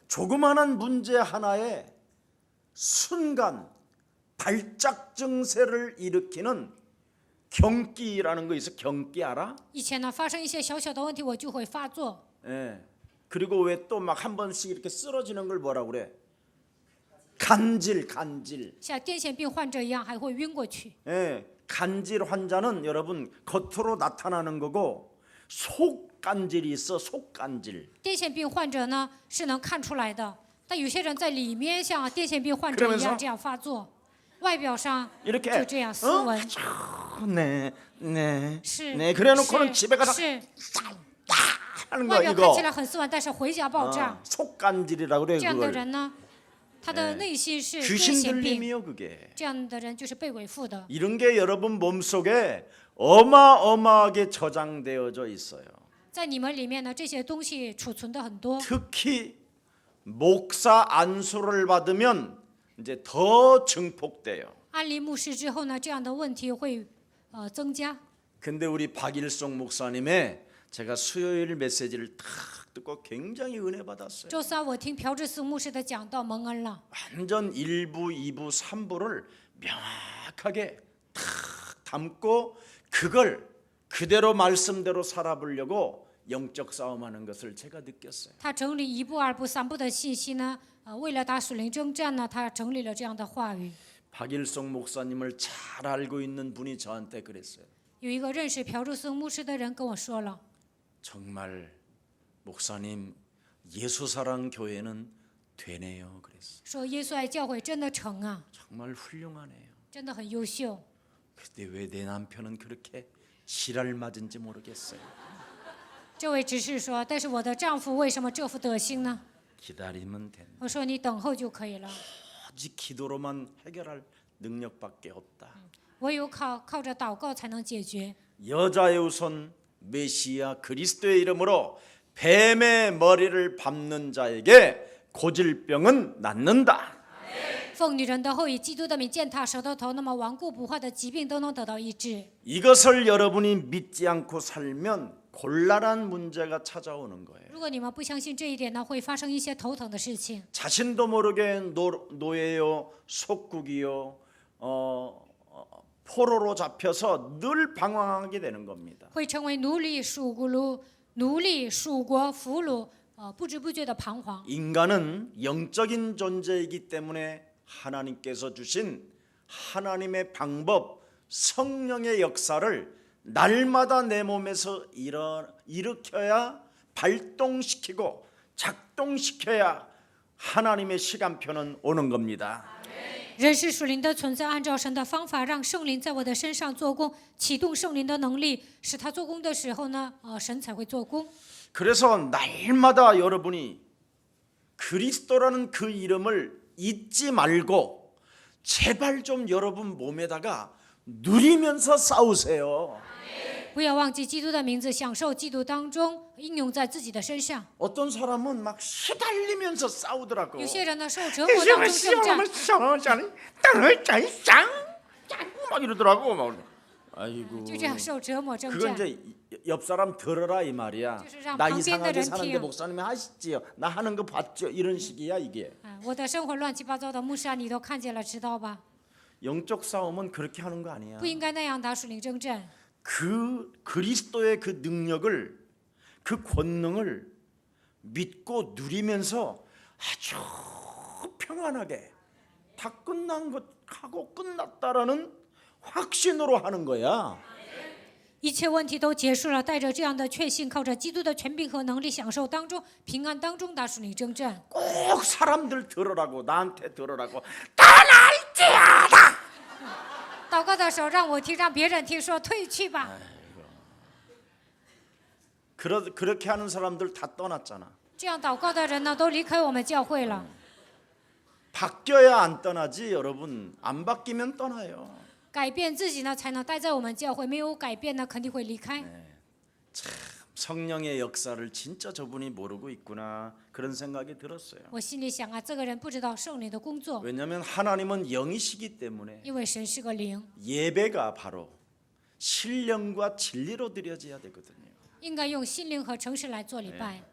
조그마한 문제 하나에 순간 발작 증세를 일으키는 경기라는 거 있어. 경기 알아? 以前呢，发生一些小小的问题，我就会发作。 예. 그리고 왜 또 막 한 번씩 이렇게 쓰러지는 걸 뭐라 그래? 간질. 像癫痫病患者一样，还会晕过去。 예. 간질 환자는 여러분 겉으로 나타나는 거고 속간질이 있어. 속간질. 癫痫病患者呢是能看出来的，但有些人在里面像癫痫病患者一样这样发作，外表上 이렇게 就这样斯文。 네. 是 네. 그래놓고는 집에 가서 是， 하는 外 거 表看 이거. 起来很斯文，但是回家爆炸。 속간질이라고 그래 这样的 그걸. 人呢，他的内心是癫 귀신 痫病， 들림이요 그게. 这样的人就是被鬼附的。 이런 게 여러분 몸속에 어마어마하게 저장되어져 있어요. 在你们里面呢，这些东西储存的很多。 특히 목사 안수를 받으면 이제 더 증폭돼요. 安利牧师之后呢，这样的问题会增加。 근데 우리 박일성 목사님의 제가 수요일 메시지를 탁 듣고 굉장히 은혜 받았어요. 周三我听朴志思牧师的讲道，蒙恩了。 완전 1부, 2부, 3부를 명확하게 탁 담고 그걸 그대로 말씀대로 살아보려고 영적 싸움하는 것을 제가 느꼈어요. 他整理一部、二部、三部的信息呢，为了打属灵征战呢，他整理了这样的话语。 박일성 목사님을 잘 알고 있는 분이 저한테 그랬어요. 有一个认识朴志思牧师的人跟我说了， 정말 목사님 예수사랑 교회는 되네요. 그랬어요. 说耶稣爱教会真的成啊， 정말 훌륭하네요. 真的很优秀。 근데 왜 내 남편은 그렇게 지랄 맞은지 모르겠어요. 这位执事说，但是我的丈夫为什么这副德行呢？ 기다리면 된다. 我说你等候就可以了， 오직 기도로만 해결할 능력밖에 없다. 唯有靠着祷告才能解决。 여자의 우선 메시아 그리스도의 이름으로 뱀의 머리를 밟는 자에게 고질병은 낫는다. 奉女人的后以基督的名践踏舌头头，那么顽固不化的疾病都能得到医治。 이것을 여러분이 믿지 않고 살면 곤란한 문제가 찾아오는 거예요. 如果你们不相信这一点呢，会发生一些头疼的事情。 자신도 모르게 노예요, 속국이요, 포로로 잡혀서 늘 방황하게 되는 겁니다. 会成为奴隶、属国、俘虏，不知不觉的彷徨。 인간은 영적인 존재이기 때문에 하나님께서 주신 하나님의 방법, 성령의 역사를 날마다 내 몸에서 일으켜야 발동시키고 작동시켜야 하나님의 시간표는 오는 겁니다. 人是属灵的存在，按照神的方法，让圣灵在我的身上做工，启动圣灵的能力，使他做工的时候呢，神才会做工。 그래서 날마다 여러분이 그리스도라는 그 이름을 잊지 말고 제발 좀 여러분 몸에다가 누리면서 싸우세요. 不要忘记基督的名字，享受基督当中应用在自己的身上。 어떤 사람은 막 시달리면서 싸우더라고. 有些人呢，受折磨当中征战， 막 이러더라고. 막. 아이고. 就这样受折磨征 그건 战。 이제 옆 사람 들어라 이 말이야. 就是让 나 旁边的 이상하게 人 사는데 听。 목사님이 하시지요. 나 하는 거 봤죠. 이런 식이야 이게. 我的生活乱七八糟的，牧师啊，你都看见了，知道吧？ 영적 싸움은 그렇게 하는 거 아니야. 不应该那样打属灵征战。 그 그리스도의 그 능력을 그 권능을 믿고 누리면서 아주 평안하게 다 끝난 것 하고 끝났다라는 확신으로 하는 거야. 一切问题都结束了，带着这样的确信，靠着基督的权柄和能力，享受当中平安当中打属灵征战。 꼭 사람들 들으라고 나한테 들으라고 떠날지어다. 祷告的时候让我听，让别人听，说退去吧。 그렇게 하는 사람들 다 떠났잖아. 这样祷告的人呢，都离开我们教会了。 바뀌어야 안 떠나지 여러분. 안 바뀌면 떠나요. 改变自己呢，才能待在我们教会；没有改变呢，肯定会离开。 성령의 역사를 진짜 저분이 모르고 있구나 그런 생각이 들었어요. 我心里想啊，这个人不知道圣灵的工作， 왜냐하면 하나님은 영이시기 때문에 因为神是个灵， 예배가 바로 신령과 진리로 드려져야 되거든요. 应该用心灵和诚实来做礼拜。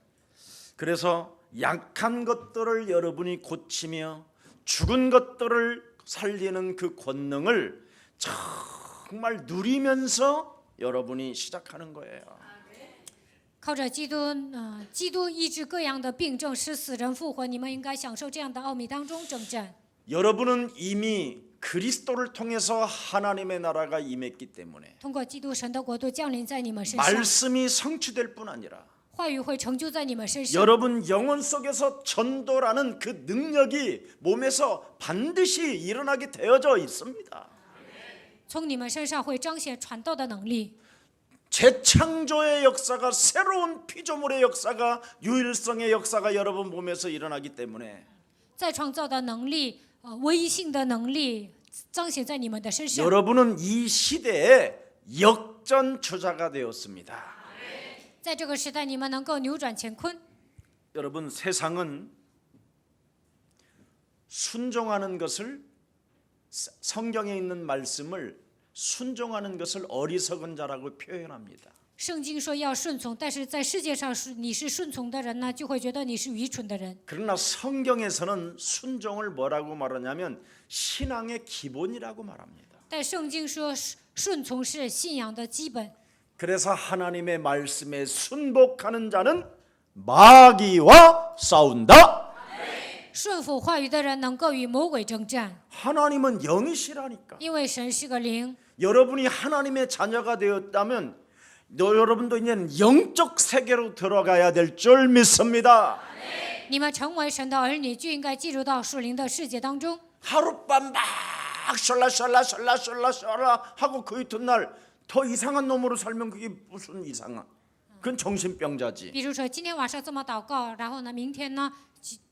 그래서 약한 것들을 여러분이 고치며 죽은 것들을 살리는 그 권능을 정말 누리면서 여러분이 시작하는 거예요. 靠着基督医治各样的病症，使死人复活。你们应该享受这样的奥秘当中征战。 여러분은 이미 그리스도를 통해서 하나님의 나라가 임했기 때문에 通过基督神的国度降临在你们身上， 말씀이 성취될 뿐 아니라 话语会成就在你们身上。 여러분 영혼 속에서 전도라는 그 능력이 몸에서 반드시 일어나게 되어져 있습니다. 从你们身上会彰显传道的能力。 재창조의 역사가 새로운 피조물의 역사가 유일성의 역사가 여러분 몸에서 일어나기 때문에 再创造的能力，唯一性的能力彰显在你们的身上。 여러분은 이 시대에 역전주자가 되었습니다. 在这个时代，你们能够扭转乾坤。 여러분, 세상은 순종하는 것을, 성경에 있는 말씀을 순종하는 것을 어리석은 자라고 표현합니다. 圣经说要顺从，但是在世界上你是顺从的人呢，就会觉得你是愚蠢的人。 그러나 성경에서는 순종을 뭐라고 말하냐면 신앙의 기본이라고 말합니다. 但圣经说顺从是信仰的基本。 그래서 하나님의 말씀에 순복하는 자는 마귀와 싸운다. 顺服话语的人能够与魔鬼征战， 하나님은 영이시라니까. 因为神是个灵。 여러분이 하나님의 자녀가 되었다면 여러분도 이제는 영적 세계로 들어가야 될 줄 믿습니다. 你们成为神的儿女，就应该进入到属灵的世界当中。 하룻밤 막 셜라셜라 하고 그 이튿날 더 이상한 놈으로 살면 그게 무슨 이상한? 그건 정신병자지. 比如说今天晚上这么祷告，然后呢，明天呢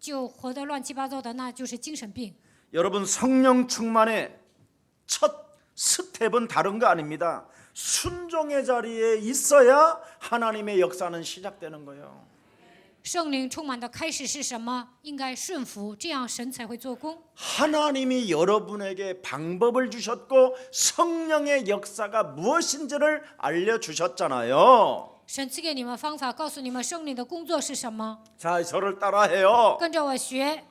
就活得乱七八糟的，那就是精神病。 여러분, 성령 충만의 첫 스텝은 다른 거 아닙니다. 순종의 자리에 있어야 하나님의 역사는 시작되는 거예요. 圣灵充满的开始是什么？应该顺服，这样神才会做工。 하나님이 여러분에게 방법을 주셨고 성령의 역사가 무엇인지를 알려주셨잖아요. 神赐给你们方法，告诉你们圣灵的工作是什么。 자, 저를 따라해요. 跟着我学，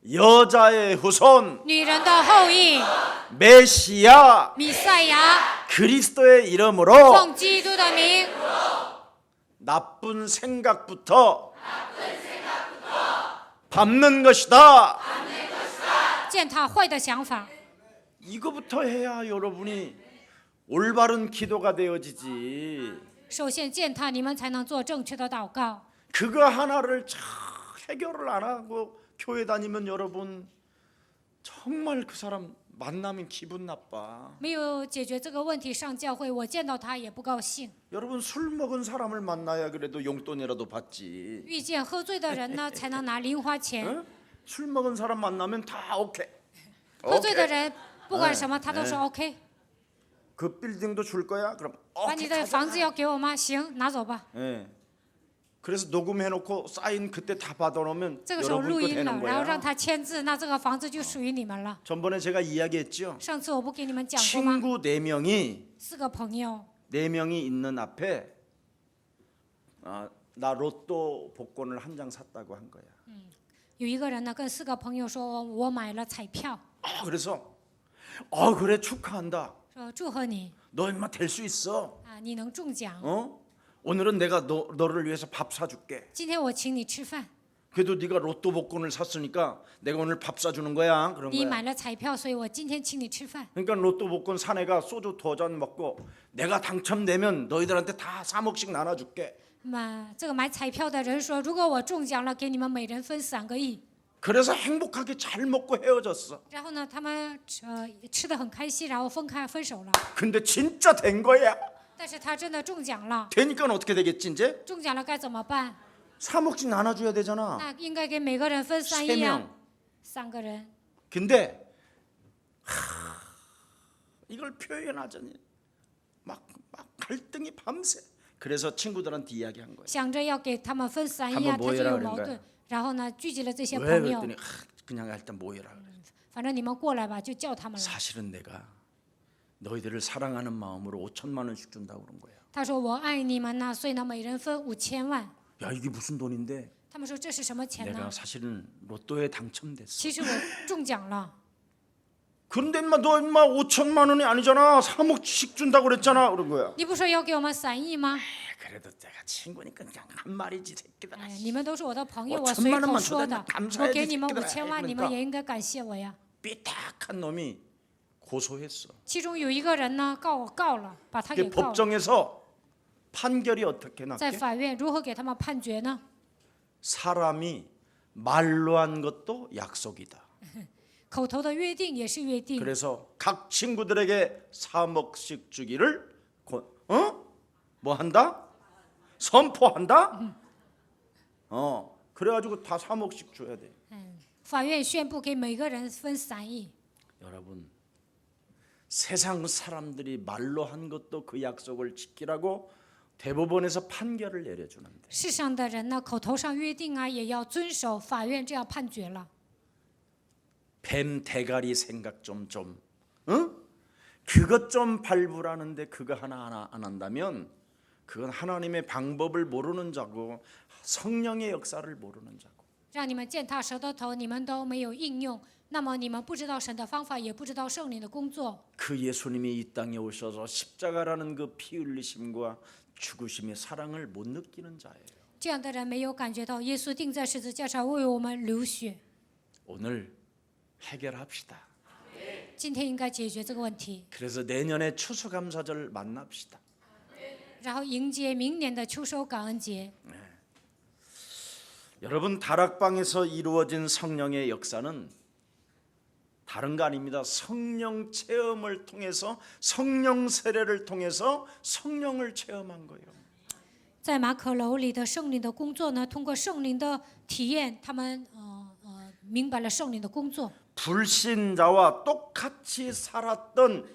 여자의 후손 女人的后裔， 메시아 弥赛亚， 그리스도의 이름으로 奉基督的名， 나쁜 생각부터 밟는 것이다. 践踏坏的想法。 이거부터 해야 여러분이 올바른 기도가 되어지지. 首先践踏，你们才能做正确的祷告。 그거 하나를 잘 해결을 안 하고 교회 다니면 여러분 정말 그 사람 만나면 기분 나빠. 没有解决这个问题，上教会我见到他也不高兴。 여러분, 술 먹은 사람을 만나야 그래도 용돈이라도 받지. 遇见喝醉的人呢，才能拿零花钱。 응? 술 먹은 사람 만나면 다 오케이. 喝醉的人不管什么，他都说 OK。 그 빌딩도 줄 거야? 그럼 把你的房子要给我吗？行，拿走吧。 예. 그래서 녹음해놓고 사인 그때 다 받아놓으면 这个时候 여러분 录 거 音 되는 了，然后让 거야. 他签字，那这个房子就属于你们了。 전번에 제가 이야기했죠. 上次我不给你们讲过吗？ 친구 4명이 4个朋友， 4명이 있는 앞에 나 로또 복권을 한 장 샀다고 한 거야. 有一个人呢跟4个朋友说，我买了彩票， 그래서 그래 축하한다. 说祝贺你 너 인마 될 수 있어. 啊，你能中奖。 오늘은 내가 너를 위해서 밥 사줄게. 今天我请你吃饭， 그래도 네가 로또 복권을 샀으니까 내가 오늘 밥 사주는 거야. 그런 你 거야. 买了彩票，所以我今天请你吃饭。 그러니까 로또 복권 산 애가 소주 2잔 먹고 내가 당첨되면 너희들한테 다 3억씩 나눠줄게. 这个买彩票的人说，如果我中奖了，给你们每人分3个亿。 그래서 행복하게 잘 먹고 헤어졌어. 然后呢，他们吃得很开心，然后分手了。 근데 진짜 된 거야. 但是他真的中奖了， 되니까 어떻게 되겠지 이제? 中奖了该怎么办？ 3억씩 나눠줘야 되잖아. 那应该给每个人分3 3亿啊 명 ，3个人。 근데 이걸 표현하자니 막 갈등이 밤새. 그래서 친구들한테 이야기한 거야. 想着要给他们分3亿啊， 한번 他就 모여라 有 그런 矛 거야 盾。然后呢，聚集了这些 왜 朋友， 그랬더니 그냥 일단 모여라. 그래. 反正你们过来吧，就叫他们来。 사실은 내가 너희들을 사랑하는 마음으로 5천만 원씩 준다고 그런 거야. 他说我爱你们呐，所以呢，每人分5000万。 야, 이게 무슨 돈인데? 他们说这是什么钱 내가 呢？ 사실은 로또에 당첨됐어. 其实我中奖了。 그런데 너 5천만 원이 아니잖아. 3억씩 준다고 그랬잖아. 그런 거야. 你不说要给我们3亿吗？ 그래도 내가 친구니까 그냥 한 말이지 새끼들. 哎，你们都是我的朋友， 5천만 我随口 원만 说 줘도 的。 감사해야지 我给你们 새끼들아. 5000万，你们也应该感谢我呀。 삐딱한 놈이 고소했어. 其中有一个人呢告了，把他 그 给告了。 법정에서 판결이 어떻게 在 났게? 法院如何给他们判决呢？ 사람이 말로 한 것도 약속이다. 口头的约定也是约定。 그래서 각 친구들에게 3억씩 주기를 뭐 한다? 선포한다? 그래가지고 다 3억씩 줘야 돼. 法院宣布给每个人分3亿。 여러분, 세상 사람들이 말로 한 것도 그 약속을 지키라고 대법원에서 판결을 내려주는데 世上的人呢，口头上约定啊，也要遵守，法院这样判决了。 뱀 대가리 생각 좀 응? 그것 좀 발부라는데 그거 하나하나 안 한다면 그건 하나님의 방법을 모르는 자고 성령의 역사를 모르는 자고 让你们践踏蛇的头，你们都没有应用，那么你们不知道神的方法，也不知道圣灵的工作。 그 예수님이 이 땅에 오셔서 십자가라는 그 피 흘리심과 죽으심의 사랑을 못 느끼는 자예요. 这样的人没有感觉到耶稣钉在十字架上为我们流血。 오늘 해결합시다. 今天应该解决这个问题， 그래서 내년에 추수감사절 만납시다. 然后迎接明年的秋收感恩节。 여러분 다락방에서 이루어진 성령의 역사는 다른 거 아닙니다. 성령 체험을 통해서 성령 세례를 통해서 성령을 체험한 거예요. 在马可楼里的圣灵的工作呢，通过圣灵的体验，他们明白了圣灵的工作。 불신자와 똑같이 살았던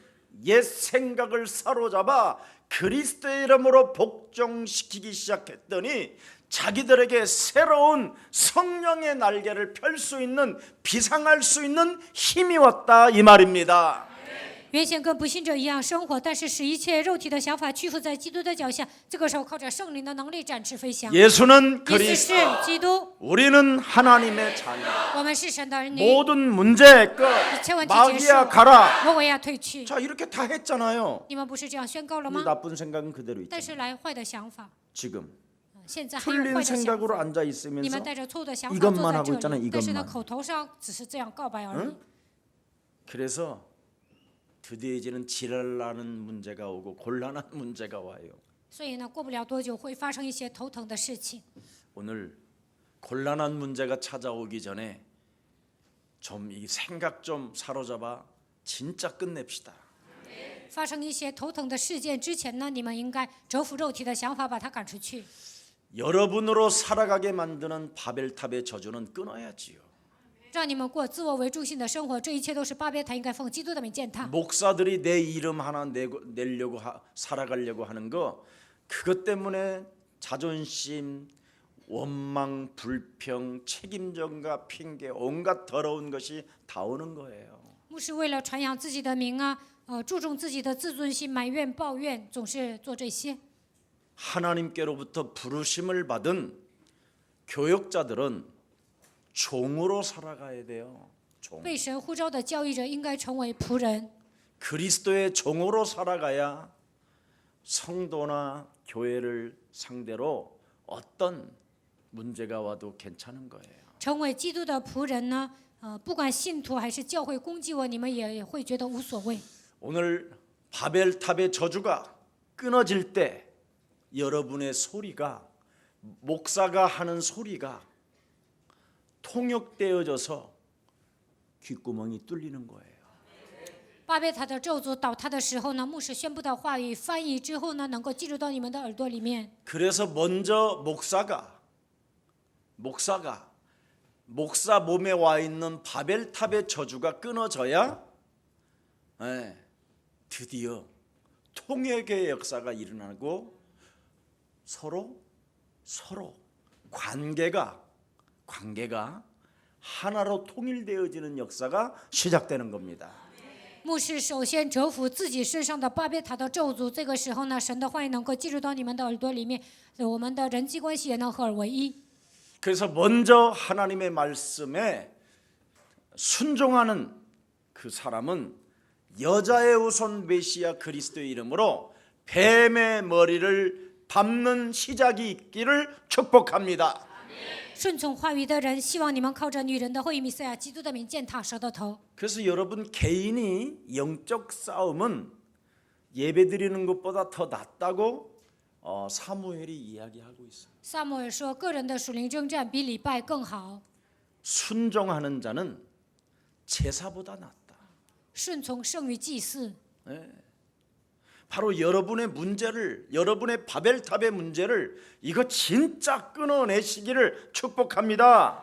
옛 생각을 사로잡아 그리스도의 이름으로 복종시키기 시작했더니 자기들에게 새로운 성령의 날개를 펼 수 있는 비상할 수 있는 힘이 왔다 이 말입니다. 原先跟不信者一样生活，但是使一切肉体的想法屈服在基督的脚下。这个时候靠着圣灵的能力展翅飞翔。 예수는 耶稣 그리스도, 是基督， 우리는 하나님의 자녀. 我们是神的儿女， 모든 문제의 끝. 一切问题结束， 마귀야 가라. 魔鬼要退去。 자 이렇게 다 했잖아요. 你们不是这样宣告了 근데 吗？ 나쁜 생각은 그대로 但是 있잖아요. 来坏的想法， 지금 现在还有 틀린 坏的想 생각으로 法。 앉아 你 있으면서 们带着错误的想法 이것만 坐在 하고 这 있잖아요. 里，但是呢， 이것만. 口头上只是这样告白而已。 그래서 드디어 이제는 지랄나는 문제가 오고 곤란한 문제가 와요. 所以呢，过不了多久会发生一些头疼的事情。 오늘 곤란한 문제가 찾아오기 전에 좀 이 생각 좀 사로잡아 진짜 끝냅시다. 发生一些头疼的事件之前呢，你们应该折服肉体的想法，把它赶出去。 여러분으로 살아가게 만드는 바벨탑의 저주는 끊어야지요. 让你们过自我为中心的生活，这一切都是巴别塔应该奉基督的名践踏。 목사들이 내 이름 하나 내려고 살아가려고 하는 거 그것 때문에 자존심, 원망, 불평, 책임전가, 핑계 온갖 더러운 것이 다 오는 거예요. 牧师为了传扬自己的名啊，注重自己的自尊心，埋怨、抱怨，总是做这些。 하나님께로부터 부르심을 받은 교역자들은 종으로 살아가야 돼요. 종. 被神呼召的教义者应该成为仆人， 그리스도의 종으로 살아가야 성도나 교회를 상대로 어떤 문제가 와도 괜찮은 거예요. 成为基督的仆人呢，不管信徒还是教会攻击我，你们也会觉得无所谓。 오늘 바벨탑의 저주가 끊어질 때 여러분의 소리가 목사가 하는 소리가 통역되어져서 귓구멍이 뚫리는 거예요. 巴别塔的咒诅倒塌的时候呢，牧师宣布的话语翻译之后呢，能够进入到你们的耳朵里面。 그래서 먼저 목사 몸에 와 있는 바벨탑의 저주가 끊어져야 드디어 통역의 역사가 일어나고 서로 관계가 하나로 통일되어지는 역사가 시작되는 겁니다. 牧师首先折服自己身上的巴别塔的咒诅，这个时候呢，神的话语能够进入到你们的耳朵里面，我们的人际关系也能合而为一。 그래서 먼저 하나님의 말씀에 순종하는 그 사람은 여자의 우선 메시아 그리스도의 이름으로 뱀의 머리를 밟는 시작이 있기를 축복합니다. 顺从话语的人，希望你们靠着女人的后裔弥赛亚基督的名践踏蛇的头。 그래서 여러분 개인이 영적 싸움은 예배드리는 것보다 더 낫다고 사무엘이 이야기하고 있어요. 撒母耳说，个人的属灵征战比礼拜更好， 순종하는 자는 제사보다 낫다. 顺从胜于祭祀。 바로 여러분의 바벨탑의 문제를 이거 진짜 끊어내시기를 축복합니다.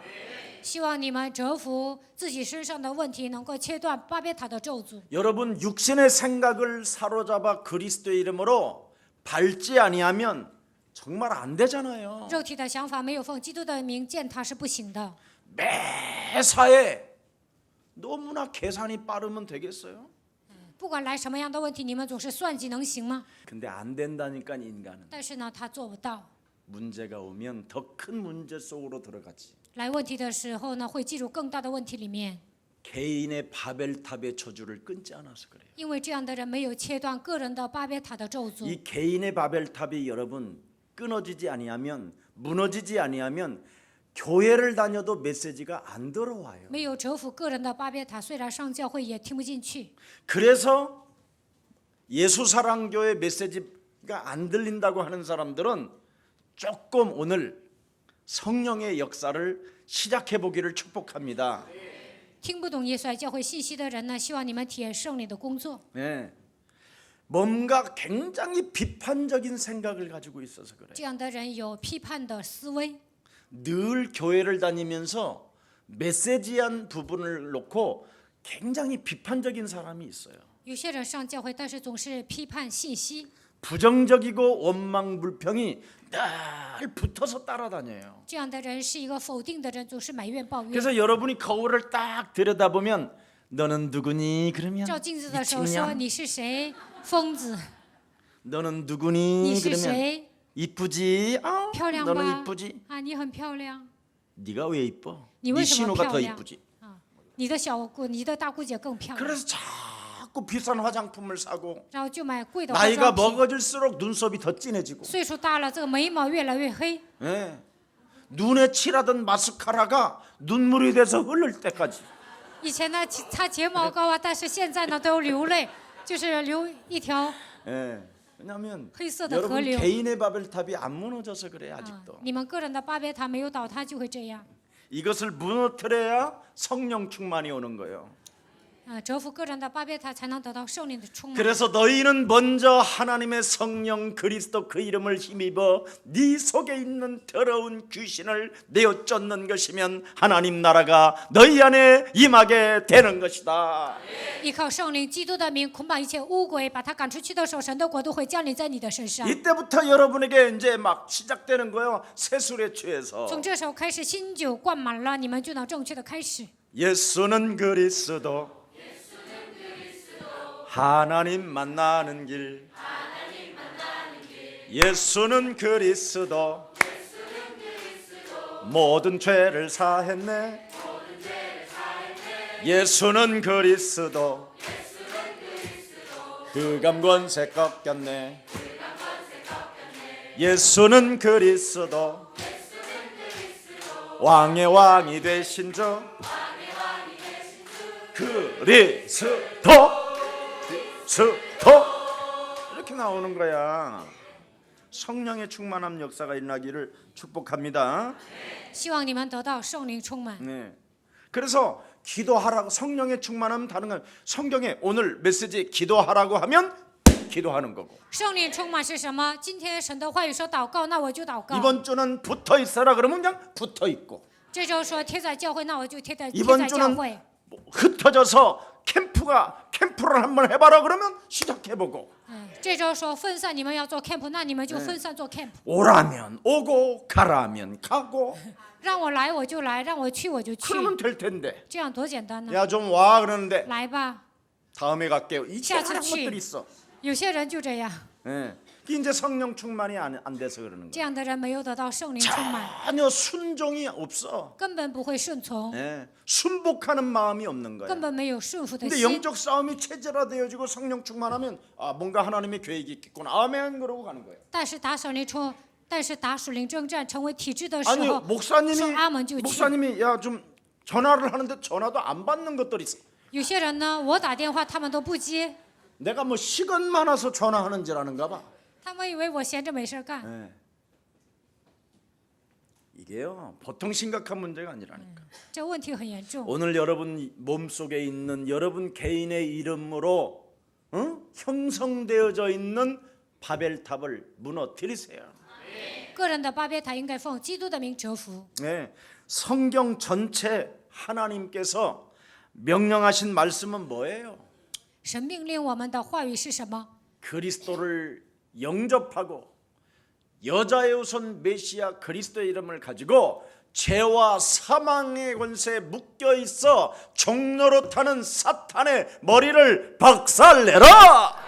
希望你们折服自己身上的问题，能够切断巴别塔的咒诅。 여러분 육신의 생각을 사로잡아 그리스도의 이름으로 밟지 아니하면 정말 안 되잖아요. 肉体的想法没有奉基督的名践踏是不行的。 매사에 너무나 계산이 빠르면 되겠어요? 不管来什么样的问题，你们总是算计能行吗？ 근데 안 된다니까 인간은. 但是呢，他做不到。 문제가 오면 더 큰 문제 속으로 들어가지. 来问题的时候呢，会进入更大的问题里面。 개인의 바벨탑의 저주를 끊지 않아서 그래요. 因为这样的人没有切断个人的巴别塔的咒诅。 이 개인의 바벨탑이 여러분 끊어지지 아니하면 무너지지 아니하면 교회를 다녀도 메시지가 안 들어와요. 没有折服个人的巴别塔，虽然上教会也听不进去。 그래서 예수사랑교회 메시지가 안 들린다고 하는 사람들은 조금 오늘 성령의 역사를 시작해 보기를 축복합니다. 听不懂耶稣爱教会信息的人呢，希望你们体验圣灵的工作。 네. 뭔가 굉장히 비판적인 생각을 가지고 있어서 그래요. 这样的人有批判的思维， 늘 교회를 다니면서 메시지한 부분을 놓고 굉장히 비판적인 사람이 있어요. 有些人上教会，但是总是批判信息。 부정적이고 원망불평이 늘 붙어서 따라다녀요. 这样的人是一个否定的人，总是埋怨抱怨。 그래서 여러분이 거울을 딱 들여다보면 너는 누구니? 그러면 照镜子的时候说 미친년? 你是谁？疯子。 너는 누구니? 你是 그러면 谁？ 이쁘지? 아, 漂亮 너는 吧？ 이쁘지? 啊，你很漂亮。 네가 왜 이뻐? 니 네 왜 저렇게 신우가 더 漂亮？ 이쁘지. 啊，你的小姑，你的大姑姐更漂亮。 그래서 자꾸 비싼 화장품을 사고 然后就买贵的化 나이가 妆品。 먹어질수록 눈썹이 더 진해지고 岁数大了，这个眉毛越来越黑。 예. 눈에 칠하던 마스카라가 눈물이 돼서 흐를 때까지 以前呢擦睫毛膏啊，但是现在呢都有流泪，就是流一条 예. 왜냐하면 회色的 여러분 河流。 개인의 바벨탑이 안 무너져서 그래 啊 아직도 ，你们个人的巴别塔没有倒塌，就会这样。 이것을 무너뜨려야 성령 충만이 오는 거예요. 折服个人的巴别塔，才能得到圣灵的充满。 그래서 너희는 먼저 하나님의 성령 그리스도 그 이름을 힘입어 네 속에 있는 더러운 귀신을 내어 쫓는 것이면 하나님 나라가 너희 안에 임하게 되는 것이다. 依靠圣灵基督的名捆绑一切污鬼，把他赶出去的时候，神的国度会降临在你的身上。 이때부터 여러분에게 이제 막 시작되는 거예요. 새술에 취해서 从这时候开始，新酒灌满了，你们就能正确的开始。 예수는 그리스도 하나님 만나는 길 예수는 그리스도 모든 죄를 사했네 예수는 그리스도 흑암 권세 꺾였네 예수는 그리스도 왕의 왕이 되신 주 그리스도 이렇게 나오는 거야. 성령의 충만함 역사가 일어나기를 축복합니다. 希望你们得到圣灵充满。 네. 그래서 기도하라고 성령의 충만함 다른 건 성경에 오늘 메시지 기도하라고 하면 기도하는 거고 圣灵充满是什么？今天神的话语说祷告，那我就祷告。 이번 주는 붙어 있어라 그러면 그냥 붙어 있고 这周说贴在教会，那我就贴在 이번 教 주는 会。 흩어져서 캠프를 한번 해봐라 그러면 시작해보고 这周说分散，你们要做 camp， 那你们就分散做 camp。 오라면 오고 가라면 가고 让我来我就来，让我去我就去， 그러면 될 텐데 这样多简单呢？ 야 좀 와 그러는데 来吧， 다음에 갈게요. 이게 샤츠 하는 취. 것들이 있어. 有些人就这样， 예. 그게 이제 성령 충만이 안 돼서 그러는 这 거야. 样的人没有得到圣灵充满， 전혀 순종이 없어. 根本不会顺从， 예. 순복하는 마음이 없는 거야. 根本没有顺服的 근데 心。 영적 싸움이 체제화되어지고 성령 충만하면 아 뭔가 하나님의 계획이 있겠구나. 아멘 그러고 가는 거예요. 但是打属灵征战成为体制的时 아니 候， 목사님이 说阿门就去。 목사님이 야 좀 전화를 하는데 전화도 안 받는 것들이 있어. 有些人呢，我打电话他们都不接， 내가 뭐 시간 많아서 전화하는 줄 아는가 봐. 他们以为我闲着没事干。 예. 이게요 보통 심각한 문제가 아니라니까. 这问题很严重。 오늘 여러분 몸속에 있는 여러분 개인의 이름으로 형성되어져 있는 바벨탑을 무너뜨리세요. 个人的巴别塔应该奉基督的名折服。 네, 성경 전체 하나님께서 명령하신 말씀은 뭐예요? 神命令我们的话语是什么？ 그리스도를 영접하고 여자의 우선 메시아 그리스도의 이름을 가지고 죄와 사망의 권세에 묶여 있어 종로로 타는 사탄의 머리를 박살내라.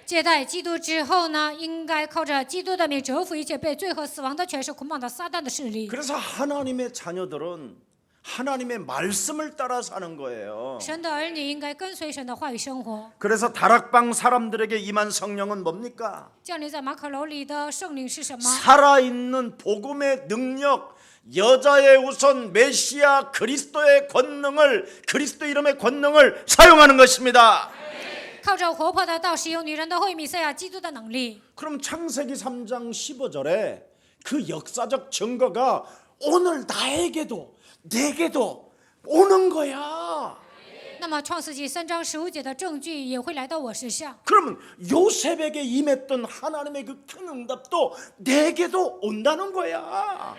接待基督之后呢，应该靠着基督的名折服一切被罪和死亡的权势捆绑的撒旦的势力。 그래서 하나님의 자녀들은 하나님의 말씀을 따라 사는 거예요. 神的儿女应该跟随神的话语生活。 그래서 다락방 사람들에게 임한 성령은 뭡니까? 降临在马可楼里的圣灵是什么？ 살아있는 복음의 능력, 여자의 우선 메시아 그리스도의 권능을, 그리스도 이름의 권능을 사용하는 것입니다. 靠着活泼的道使用女人的会弥赛亚基督的能力。 그럼 창세기 3장 15절에 그 역사적 증거가 오늘 나에게도 내게도 오는 거야. 那么创世纪3章15节的证据也会来到我身上。 그러면 요셉에게 임했던 하나님의 그 큰 응답도 내게도 온다는 거야.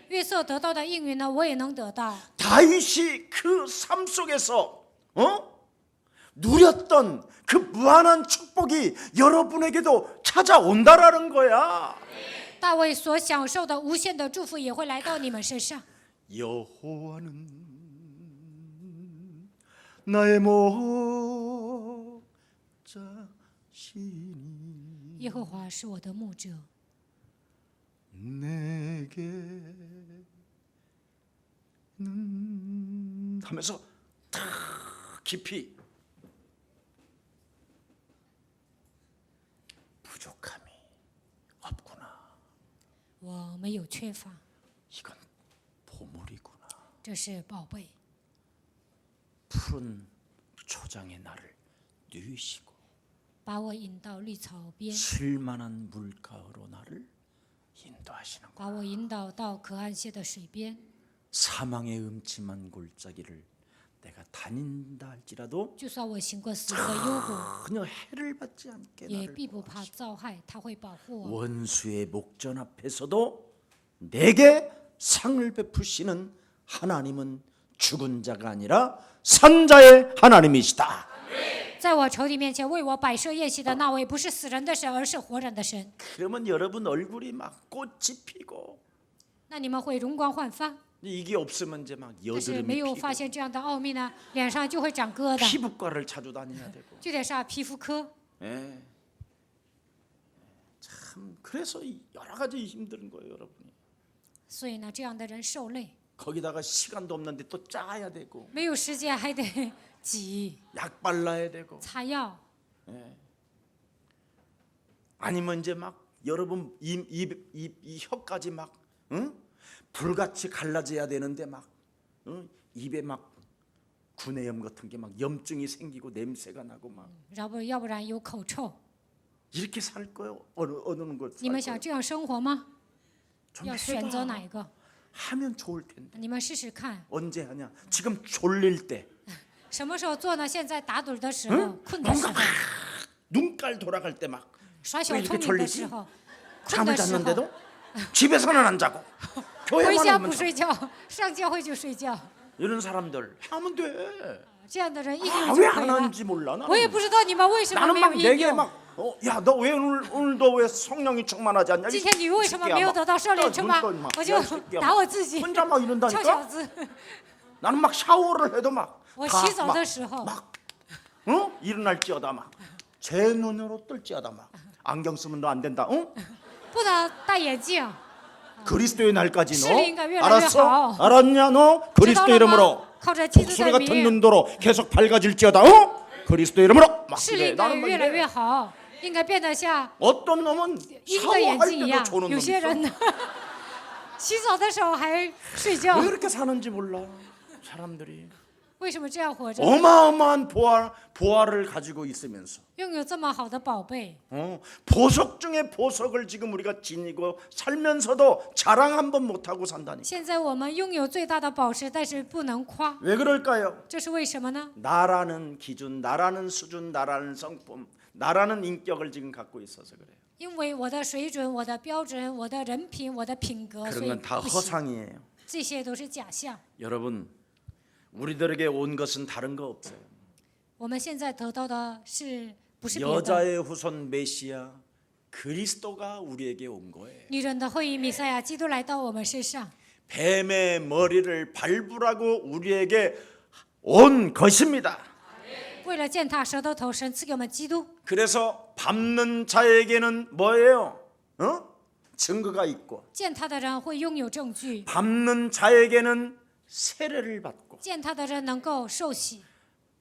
约瑟得到的应允呢，我也能得到。 다윗이 그 삶 속에서 누렸던 그 무한한 축복이 여러분에게도 찾아온다라는 거야. 大卫所享受的无限的祝福也会来到你们身上。 여호와는 나의 목자시니 耶和华是我的牧者， 내게는 하면서 다 깊이 부족함이 없구나. 我没有缺乏， 이건 보물이구나. 这是宝贝。 푸른 초장에 나를 누이시고 把我引到绿草边， 쉴만한 물가로 나를 인도하시는 把 거야. 我引导到可安歇的水边。 사망의 음침한 골짜기를 내가 다닌다 할지라도 就算我行过死的幽谷， 전혀 해를 받지 않게 也 나를 必不怕遭害，他会保护我。 원수의 목전 앞에서도 내게 상을 베푸시는 하나님은 죽은 자가 아니라 산자의 하나님이시다. 在我仇敌面前为我摆设宴席的那位，不是死人的神，而是活人的神。 그러면 여러분 얼굴이 막 꽃이 피고 那你们会容光焕发， 이게 없으면 이제 막 但是没 여드름이 有 피고 发现这样的奥秘呢，脸上就会长疙瘩， 피부과를 자주 다녀야 되고. 就得上皮肤科。 예. 참 그래서 여러 가지 힘든 거예요, 여러분이. 所以呢，这样的人受累， 거기다가 시간도 없는데 또 짜야 되고 没有时间还得挤 약 발라야 되고 擦药， 아니면 이제 막 여러분 이 혀까지 막 불같이 갈라져야 되는데 막 입에 막 구내염 같은 게 막 염증이 생기고 냄새가 나고 막 要不然有口臭。 이렇게 살 거예요? 어느 것 你们 살 想 거예요? 这样生活吗？ 좀 要选择 해봐. 哪一个？ 하면 좋을 텐데 你们试试看， 언제 하냐? 지금 졸릴 때 什么时候做呢？现在打盹的时候，困的时候， 눈깔 돌아갈 때 막 耍小 왜 聪 이렇게 明的 졸리지? 时候，困 잠을 的时候， 잤는데도 집에서는 안 자고 回 교회만 家 오면 不睡觉，上教会就睡觉。 이런 사람들 하면 돼. 这样的人一定 아, 就 왜 可以 안 了。 하는지 몰라. 我也 나는, 不知道你们为什么 나는 没有 막 应 내게 用。 막 야, 너 왜 오늘도 왜 성령이 충만하지 않냐? 今天你为什么没有得到圣灵充满？我就打我自己， 혼자 막 臭 이런다니까. 小子！ 나는 막 샤워를 해도 막 我 다 洗澡 막 的时候， 일어날지어다 막 제 눈으로 뜰지어다 막 안경 쓰면 너 안 된다. 응? 不能戴眼镜， 그리스도의 날까지 너 실리니까 왜 알았어? 나를 알았냐 너? 知道 그리스도 了 이름으로 吗？靠着基督 독수리 的 같은 名， 눈도로 계속 밝아질지어다. 어? 그리스도 이름으로 막 视 그래. 力该 나는 막 越来 이래. 越好，应该变得像 어떤 놈은 鹰的眼 샤워할 睛一 때도 样。 조는 有 놈 些 있어. 人呢，洗澡的时候还睡觉 왜 ， 그렇게 사는지 몰라. 사람들이 为什么这样活着？ 어마어마한 보화를 가지고 있으면서 拥有这么好的宝贝， 보석 중에 보석을 지금 우리가 지니고 살면서도 자랑 한번 못하고 산다니. 现在我们拥有最大的宝石，但是不能夸， 왜 그럴까요? 这是为什么呢？ 나라는 기준, 나라는 수준, 나라는 성품, 나라는 인격을 지금 갖고 있어서 그래요. 因为我的水准、我的标准、我的人品、我的品格，所 그런 以 건 다 不行。 허상이에요. 这些都是假象。 여러분, 우리들에게 온 것은 다른 거 없어요. 我们现在得到的是不是别的？ 여자의 후손 메시아 그리스도가 우리에게 온 거예요. 女人的会议弥赛亚基督来到我们身上， 뱀의 머리를 밟으라고 우리에게 온 것입니다. 为了践踏蛇的头，神赐给我们基督。 그래서 밟는 자에게는 뭐예요? 증거가 있고 践踏的人会拥有证据， 밟는 자에게는 세례를 받고 践踏的人能够受洗，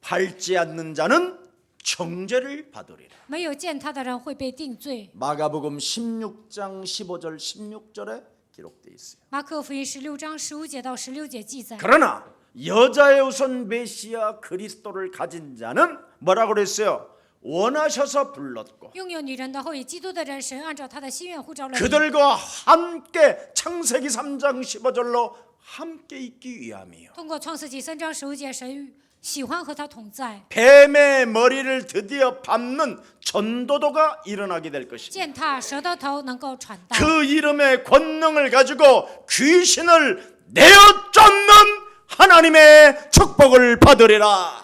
밟지 않는 자는 정죄를 받으리라. 没有践踏的人会被定罪。 마가복음 16장 15절 16절에 기록되어 있어요. 马可福音16章15节到16节记载。 그러나 여자의 우선 메시아 그리스도를 가진 자는 뭐라고 그랬어요? 원하셔서 불렀고 拥有女人的后裔基督的人，神按照他的心愿呼召了你， 그들과 함께 창세기 3장 15절로 함께 있기 위함이요. 通过创世纪3章15节，神喜欢和他同在， 뱀의 머리를 드디어 밟는 전도도가 일어나게 될 것입니다. 践踏蛇的头能够传道， 그 이름의 권능을 가지고 귀신을 내어쫓는 하나님의 축복을 받으리라.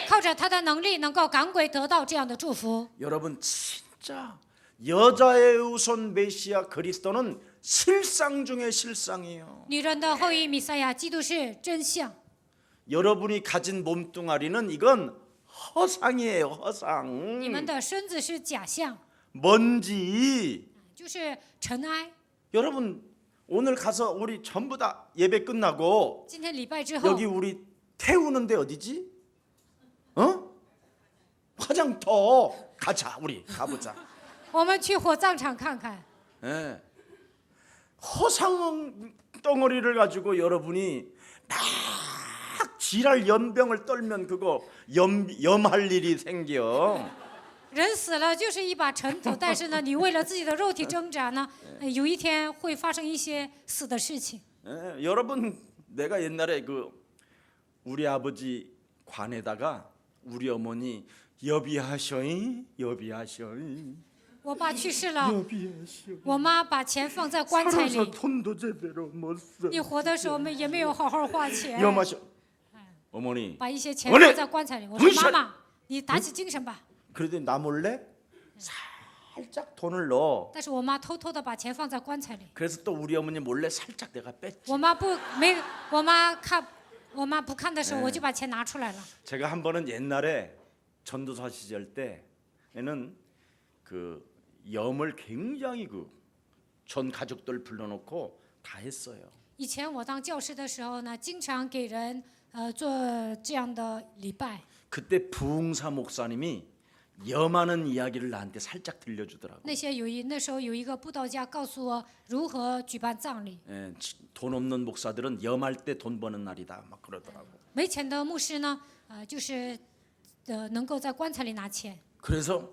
靠着他的能力能够赶鬼得到这样的祝福。 여러분 진짜 여자의 우선 메시아 그리스도는 실상 중의 실상이에요. 女人的后裔弥赛亚基督是真相， 여러분이 가진 몸뚱아리는 이건 허상이에요. 허상. 你们的身子是假象， 먼지. 就是尘埃。 여러분 오늘 가서 우리 전부 다 예배 끝나고 今天礼拜之后， 여기 우리 태우는데 어디지? 화장터 가자. 우리 가보자. 我们去火葬场看看。 예. 허상 덩어리를 가지고 여러분이 막 지랄 연병을 떨면 그거 염할 일이 생겨. 人死了就是一把尘土，但是呢，你为了自己的肉体挣扎呢，有一天会发生一些死的事情。 예, 여러분 내가 옛날에 그 우리 아버지 관에다가 우리 어머니 여비하셔잉 여비하셔잉 我爸去世了， 여비하셔 我妈把钱放在棺材 살아서 里。 돈도 제대로 못 써. 你活的时候也没有好好花钱， 염하셔 어머니 把一些钱 어머니 放在棺材里。我说 정신 妈妈，你打起精神吧。 그래도 나 몰래 살짝 돈을 넣어. 但是我妈偷偷的把钱放在棺材里。 그래서 또 우리 어머니 몰래 살짝 내가 뺐지. 我妈不看的时候，我就把钱拿出来了。 제가 한 번은 옛날에 전도사 시절 때에는 그 염을 굉장히 그 전 가족들 불러놓고 다 했어요. 以前我当教师的时候呢，经常给人做这样的礼拜。 그때 부흥사 목사님이 염하는 이야기를 나한테 살짝 들려주더라고. 那时候有一个布道家告诉我如何举办葬礼。 예, 돈 없는 목사들은 염할 때 돈 버는 날이다 막 그러더라고. 没钱的牧师呢，就是能够在棺材里拿钱。 그래서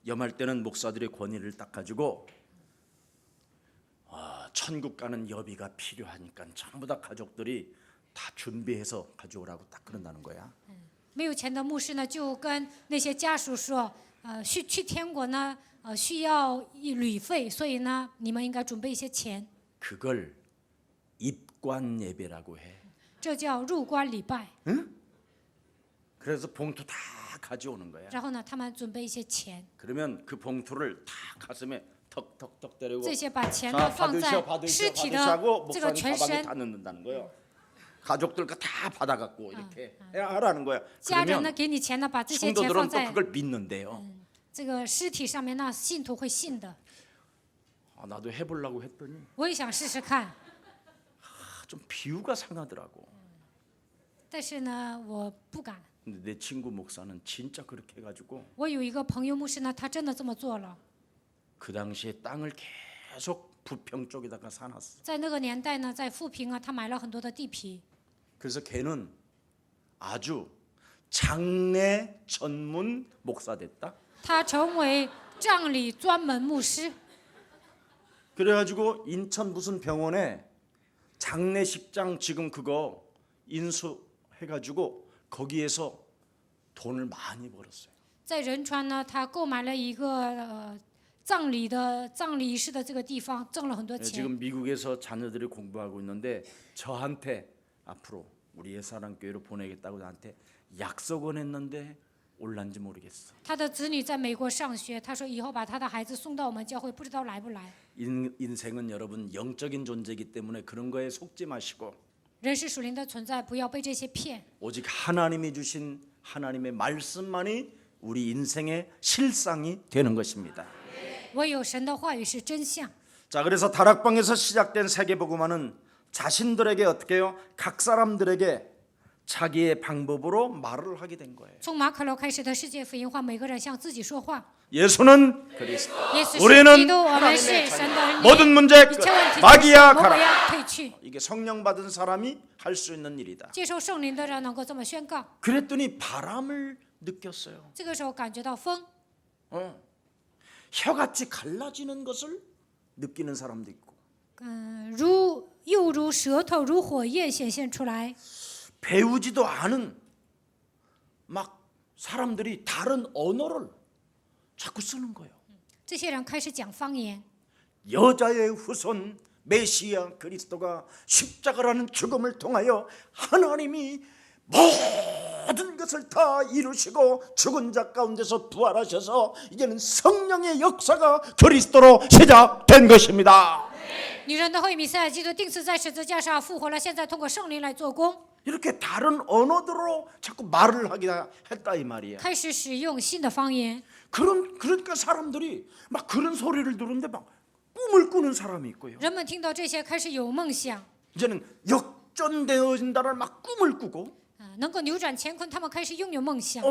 염할 때는 목사들의 권위를 딱 가지고 천국 가는 여비가 필요하니까 전부 다 가족들이 다 준비해서 가져오라고 딱 그런다는 거야. 没有钱的牧师呢，就跟那些家属说，去天国呢，需要旅费，所以呢，你们应该准备一些钱。 그걸 입관 예배라고 해. 这叫入关礼拜。 그래서 봉투 다 가져오는 거야. 然后呢，他们准备一些钱， 그러면 그 봉투를 다 가슴에 턱턱턱 때리고 这些把钱 자 呢放在 받으셔 尸体 받으시고 的这个 목사님 全 가방에 身， 다 넣는다는 거예요. 가족들 거 다 받아갖고 이렇게 하라는 거야. 家人呢 그러면 给你钱呢，把这些钱 성도들은 放 또 在 그걸 믿는데요. 这个尸体上面，那信徒会信的。 나도 해보려고 했더니 我也想试试看， 좀 비유가 상하더라고. 但是呢，我不敢。 근데 내 친구 목사는 진짜 그렇게 해가지고 我有一个朋友牧师呢，他真的这么做了。 그 당시에 땅을 계속 부평 쪽에다가 사놨어. 在那个年代呢，在富平啊，他买了很多的地皮， 그래서 걔는 아주 장례 전문 목사 됐다. 他成为葬礼专门牧师。 그래가지고 인천 무슨 병원에 장례식장 지금 그거 인수해가지고 거기에서 돈을 많이 벌었어요. 在仁川呢，他购买了一个葬礼仪式的这个地方挣了很多 예, 钱。 지금 미국에서 자녀들이 공부하고 있는데 저한테 앞으로 우리 예사랑교회로 보내겠다고 나한테 약속은 했는데 올란지 모르겠어. 他的子女在美国上学，他说以后把他的孩子送到我们教会，不知道来不来。 인생은 여러분 영적인 존재이기 때문에 그런 거에 속지 마시고 人是属灵的存在，不要被这些骗。 오직 하나님이 주신 하나님의 말씀만이 우리 인생의 실상이 되는 것입니다. 唯有神的话语是真相。 자, 그래서 다락방에서 시작된 세계복음화는 자신들에게 어떻게 해요? 각 사람들에게 자기의 방법으로 말을 하게 된 거예요. 从马可楼开始的世界福音化，每个人向自己说话。 예수는 그리스도. 耶稣是 우리는 基督，我们是 하나님의 神的儿女。 모든 문제 一切问题 마귀야 魔鬼 가라. 要退去。 이게 성령 받은 사람이 할 수 있는 일이다. 接受圣灵的人能够这么宣告。 그랬더니 바람을 느꼈어요. 这个时候感觉到风， 혀같이 갈라지는 것을 느끼는 사람도 있고 又如舌头如火焰显现出来。 배우지도 않은 막 사람들이 다른 언어를 자꾸 쓰는 거예요. 这些人开始讲方言。 여자의 후손 메시아 그리스도가 십자가라는 죽음을 통하여 하나님이 모든 것을 다 이루시고 죽은 자 가운데서 부활하셔서 이제는 성령의 역사가 그리스도로 시작된 것입니다. 女人的后裔弥赛亚基督钉死在十字架上复活了，现在通过圣灵来做工， 이렇게 다른 언어들로 자꾸 말을 하게 했다 이 말이야. 开始使用新的方言。 그러니까 사람들이 막 그런 소리를 들었는데 막 꿈을 꾸는 사람이 있고요. 人们听到这些，开始有梦想， 이제는 역전되어진다는 막 꿈을 꾸고 能够扭转乾坤，他们开始拥有梦想。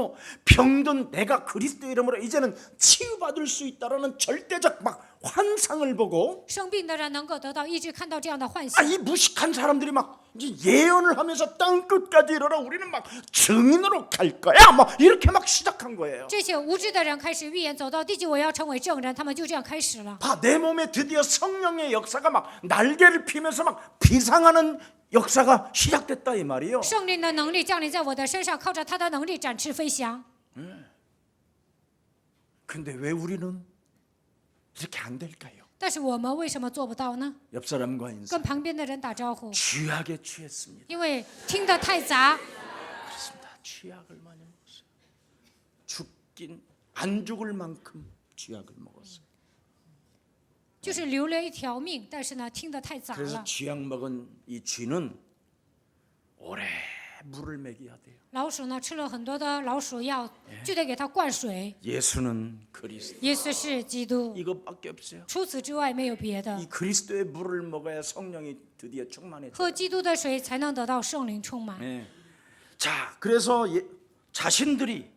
병든 내가 그리스도 이름으로 이제는 치유받을 수 있다라는 절대적 막 환상을 보고 生病的人能够得到医治，看到这样的幻想。 이 무식한 사람들이 막 이제 예언을 하면서 땅 끝까지 이르러 우리는 막 증인으로 갈 거야 뭐 이렇게 막 시작한 거예요. 这些无知的人开始预言，走到地极我要成为证人，他们就这样开始了。 내 몸에 드디어 성령의 역사가 막 날개를 피면서 막 비상하는 역사가 시작됐다 이 말이에요. 圣灵的能力降临在我的身上，靠着他的能力展翅飞翔。 근데 왜 우리는 이렇게 안 될까요? 但是我们为什么做不到呢？ 옆 사람과 인사. 跟旁边的人打招呼， 쥐약에 취했습니다. 因为听得太杂， 그렇습니다. 쥐약을 많이 먹었어요. 죽긴 안 죽을 만큼 쥐약을 먹었어요. 就是留了一条命，但是呢，听得太杂 그래서 了。 쥐약 먹은 이 쥐는 오래 물을 먹여야 돼요. 老鼠呢吃了很多的老鼠药，就得给它灌水。 예수는 그리스도. 耶稣是基督， 이것밖에 없어요. 除此之外没有别的 이 。 그리스도의 물을 먹어야 성령이 드디어 충만해져요. 喝基督的水才能得到圣灵充满。 예. 자, 그래서 자신들이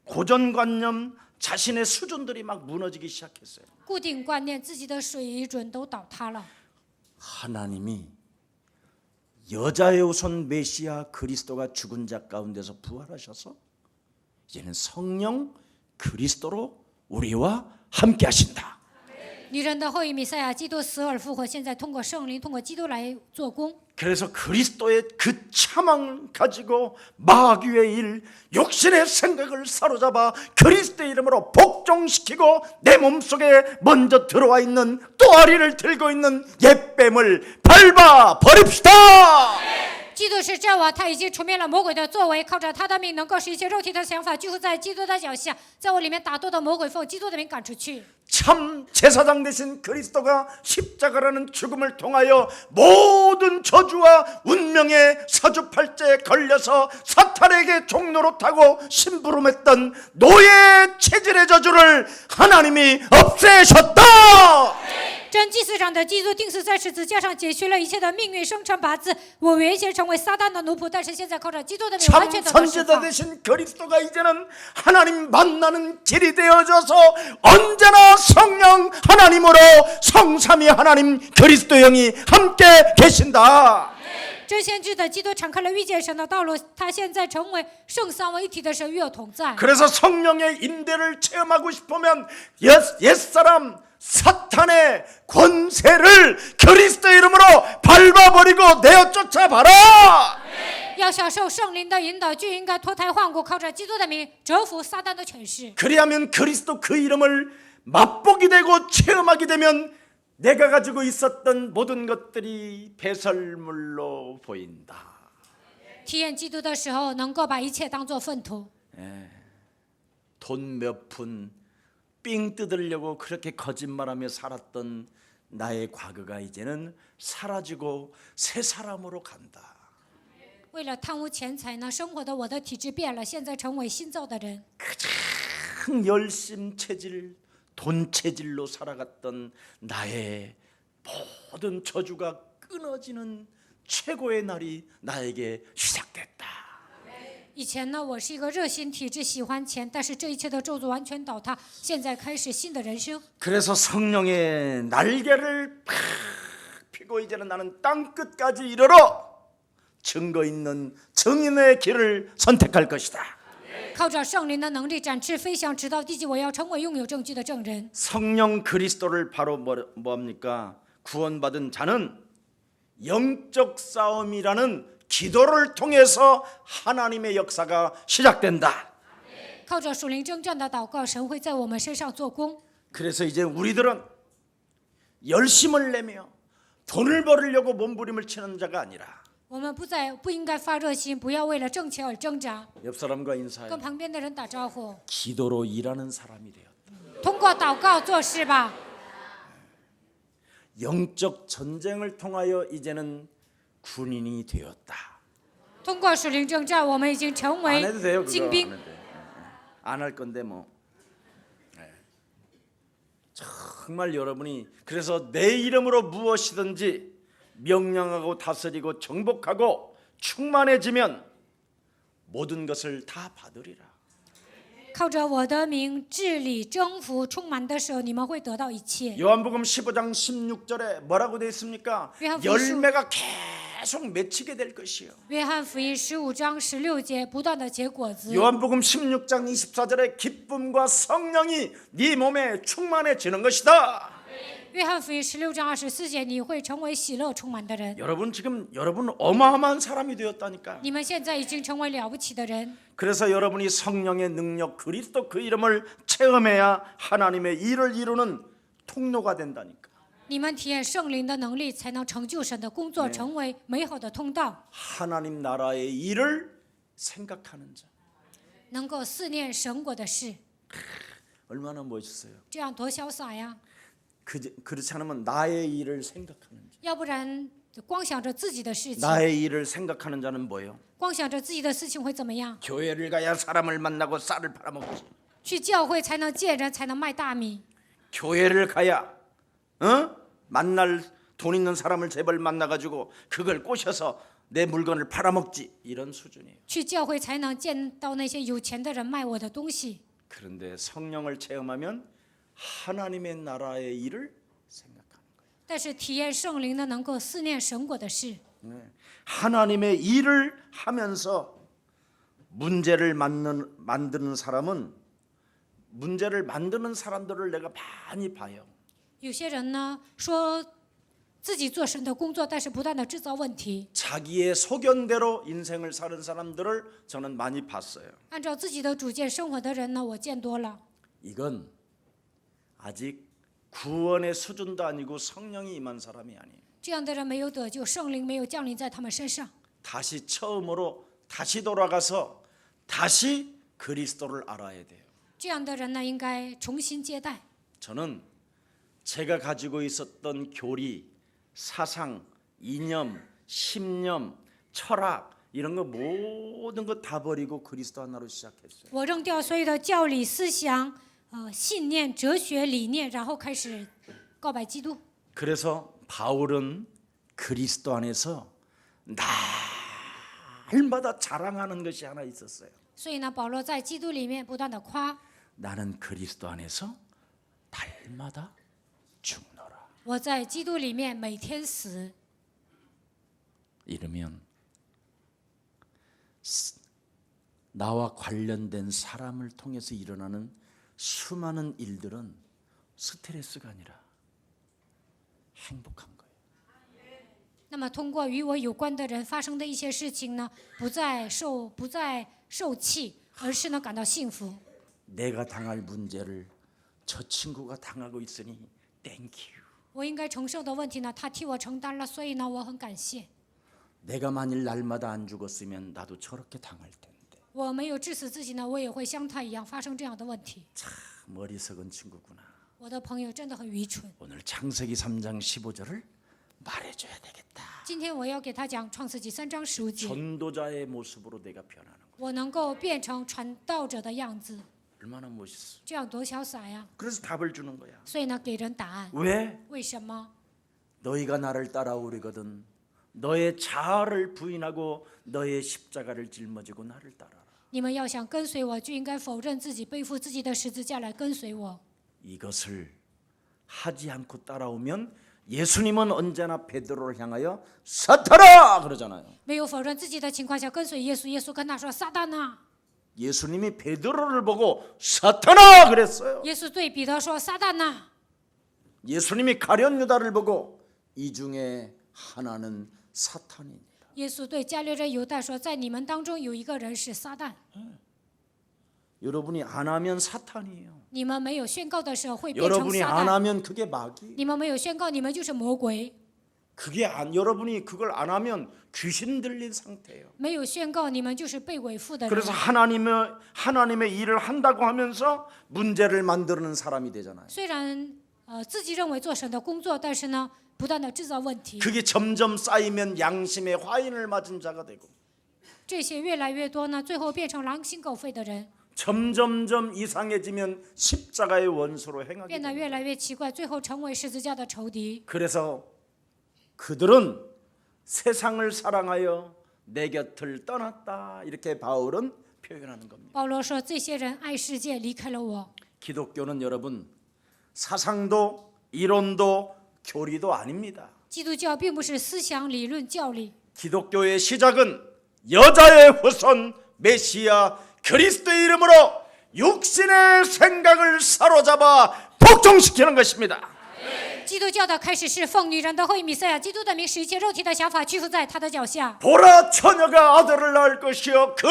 고정관념, 자신의 수준들이 막 무너지기 시작했어요. 固定观念，自己的水准都倒塌了。 하나님이 여자의 후손 메시아 그리스도가 죽은 자 가운데서 부활하셔서 이제는 성령 그리스도로 우리와 함께 하신다. 女人的后裔弥赛亚基督死而复活，现在通过圣灵，通过基督来做工。 그래서 그리스도의 그 참함을 가지고 마귀의 일, 육신의 생각을 사로잡아 그리스도의 이름으로 복종시키고 내 몸속에 먼저 들어와 있는 또아리를 들고 있는 옛뱀을 밟아 버립시다. 基督是真王，他已经除灭了魔鬼的作为，靠着他的命能够使一切肉体的想法居住在基督的脚下，在我里面打堕的魔鬼奉基督的名赶出去。 참 제사장 되신 그리스도가 십자가라는 죽음을 통하여 모든 저주와 운명의 사주팔자에 걸려서 사탄에게 종로로 타고 심부름했던 노예 체질의 저주를 하나님이 없애셨다. 真祭司长的基督钉死在十字架上，解决了一切的命运生辰八字。我原先成为撒旦的奴仆，但是现在靠着基督的名，完 참 全得到释 선지자 放。 되신 그리스도가 이제는 하나님 만나는 길이 되어져서 언제나 성령 하나님으로 성삼위 하나님 그리스도 영이 함께 계신다. 真先知的基督敞开了遇见神的道路，他现在成为圣三位一体的神与我同在。 그래서 성령의 임대를 체험하고 싶으면 옛사람 사탄의 권세를 그리스도 이름으로 밟아버리고 내어 쫓아봐라. 要享受圣灵的引导，就应该脱胎换骨，靠着基督的名折服撒旦的权势。 그리하면 그리스도 그 이름을 맛보게 되고 체험하게 되면 내가 가지고 있었던 모든 것들이 배설물로 보인다. 体验基督的时候，能够把一切当作粪土。 돈 몇 푼 삥 뜯으려고 그렇게 거짓말하며 살았던 나의 과거가 이제는 사라지고 새 사람으로 간다. 为了贪污钱财呢，生活的我的体质变了，现在成为新造的人。 큰 열심 체질, 돈 체질로 살아갔던 나의 모든 저주가 끊어지는 최고의 날이 나에게 시작됐다. 以前呢，我是一个热心体质，喜欢钱，但是这一切的咒诅完全倒塌，现在开始新的人生。 그래서 성령의 날개를 팍 펴고 이제는 나는 땅 끝까지 이르러 증거 있는 정인의 길을 선택할 것이다. 靠着圣灵的能力展翅飞翔，直到地极，我要成为拥有证据的证人。 성령 그리스도를 바로 뭐합니까? 구원받은 자는 영적 싸움이라는 기도를 통해서 하나님의 역사가 시작된다. 靠着属灵征战的祷告，神会在我们身上做工。 그래서 이제 우리들은 열심을 내며 돈을 벌으려고 몸부림을 치는 자가 아니라 我们不应该发热心，不要为了挣钱而挣扎。 옆 사람과 인사해. 跟旁边的人打招呼， 기도로 일하는 사람이 되었다. 通过祷告做事吧。 영적 전쟁을 통하여 이제는 군인이 되었다. 通过属灵征战，我们已经成 안 해도 돼요. 为 그거 精兵。 안 할 건데 뭐. 정말 여러분이 그래서 내 이름으로 무엇이든지 명령하고 다스리고 정복하고 충만해지면 모든 것을 다 받으리라. 靠着我的名治理、征服、充满的时候，你们会得到一切。 요한복음 15장 16절에 뭐라고 되어 있습니까? 열매가 계속 맺히게 될 것이요. 约翰福音15章16节，不断的结果子。 요한복음 16장 24절에 기쁨과 성령이 네 몸에 충만해지는 것이다. 约翰福音16章24节，你会成为喜乐充满的人。 여러분 어마어마한 사람이 되었다니까. 你们现在已经成为了不起的人。 그래서 여러분이 성령의 능력 그리스도 그 이름을 체험해야 하나님의 일을 이루는 통로가 된다니까. 你们体验圣灵的能力，才能成就神的工作，成为美好的通道。 하나님 나라의 일을 생각하는 자. 能够思念神国的事， 얼마나 멋있어요. 这样多潇洒呀！ 그렇지 않으면 나의 일을 생각하는 자. 要不然光想着自己的事情， 나의 일을 생각하는 자는 뭐예요? 光想着自己的事情会怎么样？ 교회를 가야 사람을 만나고 쌀을 팔아먹지. 去教会才能见人，才能卖大米。 교회를 가야 만날 돈 있는 사람을 제발 만나가지고 그걸 꼬셔서 내 물건을 팔아먹지. 이런 수준이에요. 去教会才能见到那些有钱的人卖我的东西。 그런데 성령을 체험하면 하나님의 나라의 일을 생각하는 거예요. 但是体验圣灵呢，能够思念神国的事。 하나님의 일을 하면서 문제를 만드는 사람은 문제를 만드는 사람들을 내가 많이 봐요. 有些人呢说自己做神的工作，但是不断的制造问题， 자기의 소견대로 인생을 사는 사람들을 저는 많이 봤어요. 按照自己的主见生活的人呢，我见多了。 이건 아직 구원의 수준도 아니고 성령이 임한 사람이 아니에요. 这样的人没有得救，圣灵没有降临在他们身上。 다시 처음으로 다시 돌아가서 다시 그리스도를 알아야 돼요. 这样的人呢，应该重新接待。 저는 제가 가지고 있었던 교리, 사상, 이념, 신념, 철학 이런 거 모든 거 다 버리고 그리스도 하나로 시작했어요. 我扔掉所有的教理、思想、信念、哲学理念，然后开始告白基督。 그래서 바울은 그리스도 안에서 날마다 자랑하는 것이 하나 있었어요. 所以呢，保罗在基督里面不断的夸， 나는 그리스도 안에서 날마다 죽노라. 我在基督里面每天死。 이러면 나와 관련된 사람을 통해서 일어나는 수많은 일들은 스트레스가 아니라 행복한 거예요. 那么通过与我有关的人发生的一些事情呢，不再受气，而是呢感到幸福。 내가 당할 문제를 저 친구가 당하고 있으니 땡큐. 我应该承受的问题呢，他替我承担了，所以呢，我很感谢。 내가 만일 날마다 안 죽었으면 나도 저렇게 당할 텐데. 我没有致死自己呢，我也会像他一样发生这样的问题。 참 머리석은 친구구나. 我的朋友真的很愚蠢。 오늘 창세기 3장 15절을 말해줘야 되겠다. 今天我要给他讲创世纪3章15节， 전도자의 모습으로 내가 변하는 거. 我能够变成传道者的样子， 얼마나 멋있어. 这样多潇洒呀！ 그래서 답을 주는 거야. 所以呢，给人答案。 왜? 为什么？ 너희가 나를 따라오려거든 너의 자아를 부인하고 너의 십자가를 짊어지고 나를 따라라. 你们要想跟随我，就应该否认自己，背负自己的十字架来跟随我。 이것을 하지 않고 따라오면 예수님은 언제나 베드로를 향하여 사탄아 그러잖아요. 没有否认自己的情况下跟随耶稣，耶稣跟他说：“撒旦呐！” 예수님이 베드로를 보고 사탄아 그랬어요. 耶稣对彼得说：“撒旦呐！” 예수님이 가룟 유다를 보고 이 중에 하나는 사탄이니라. 耶稣对加略人犹大说：“在你们当中有一个人是撒旦， 여러분이 안 하면 사탄이에요. 你们没有宣告的时候会变成 여러분이 撒 안 旦。 하면 그게 마귀. 你们没有宣告，你们就是魔鬼。 여러분이 그걸 안 하면 귀신 들린 상태예요. 没有宣告，你们就是被伪附的人。 그래서 하나님의 일을 한다고 하면서 문제를 만드는 사람이 되잖아요. 虽然自己认为做神的工作，但是呢，不断的制造问题。 그게 점점 쌓이면 양심의 화인을 맞은 자가 되고 这些越来越多呢，最后变成狼心狗肺的人， 점점점 이상해지면 십자가의 원수로 행하게 变得 됩니다. 越来越奇怪，最后成为十字架的仇敌。 그래서 그들은 세상을 사랑하여 내 곁을 떠났다 이렇게 바울은 표현하는 겁니다. 保罗说：“这些人爱世界，离开了我。 기독교는 여러분 사상도 이론도 교리도 아닙니다. 基督教并不是思想、理论、教理， 기독교의 시작은 여자의 후손 메시아 그리스도의 이름으로 육신의 생각을 사로잡아 복종시키는 것입니다. 基督教的开始是奉女人的后裔弥赛亚，基督的名使一切肉体的想法屈服在他的脚下。 보라 처녀가 아들을 낳을 것이요 그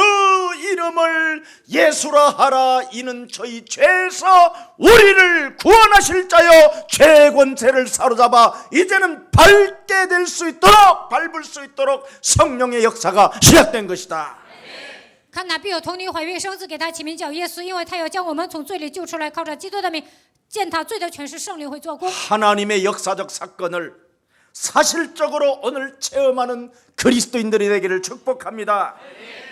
이름을 예수라 하라. 이는 저희 죄에서 우리를 구원하실 자여 죄의 권세를 사로잡아 이제는 밟게 될 수 있도록 밟을 수 있도록 성령의 역사가 시작된 것이다. 看哪必有童女怀孕生子，给他起名叫耶稣，因为他要将我们从罪里救出来，靠着基督的名，践踏罪的权势，圣灵会做工。 하나님의 역사적 사건을 사실적으로 오늘 체험하는 그리스도인들이 되기를 축복합니다.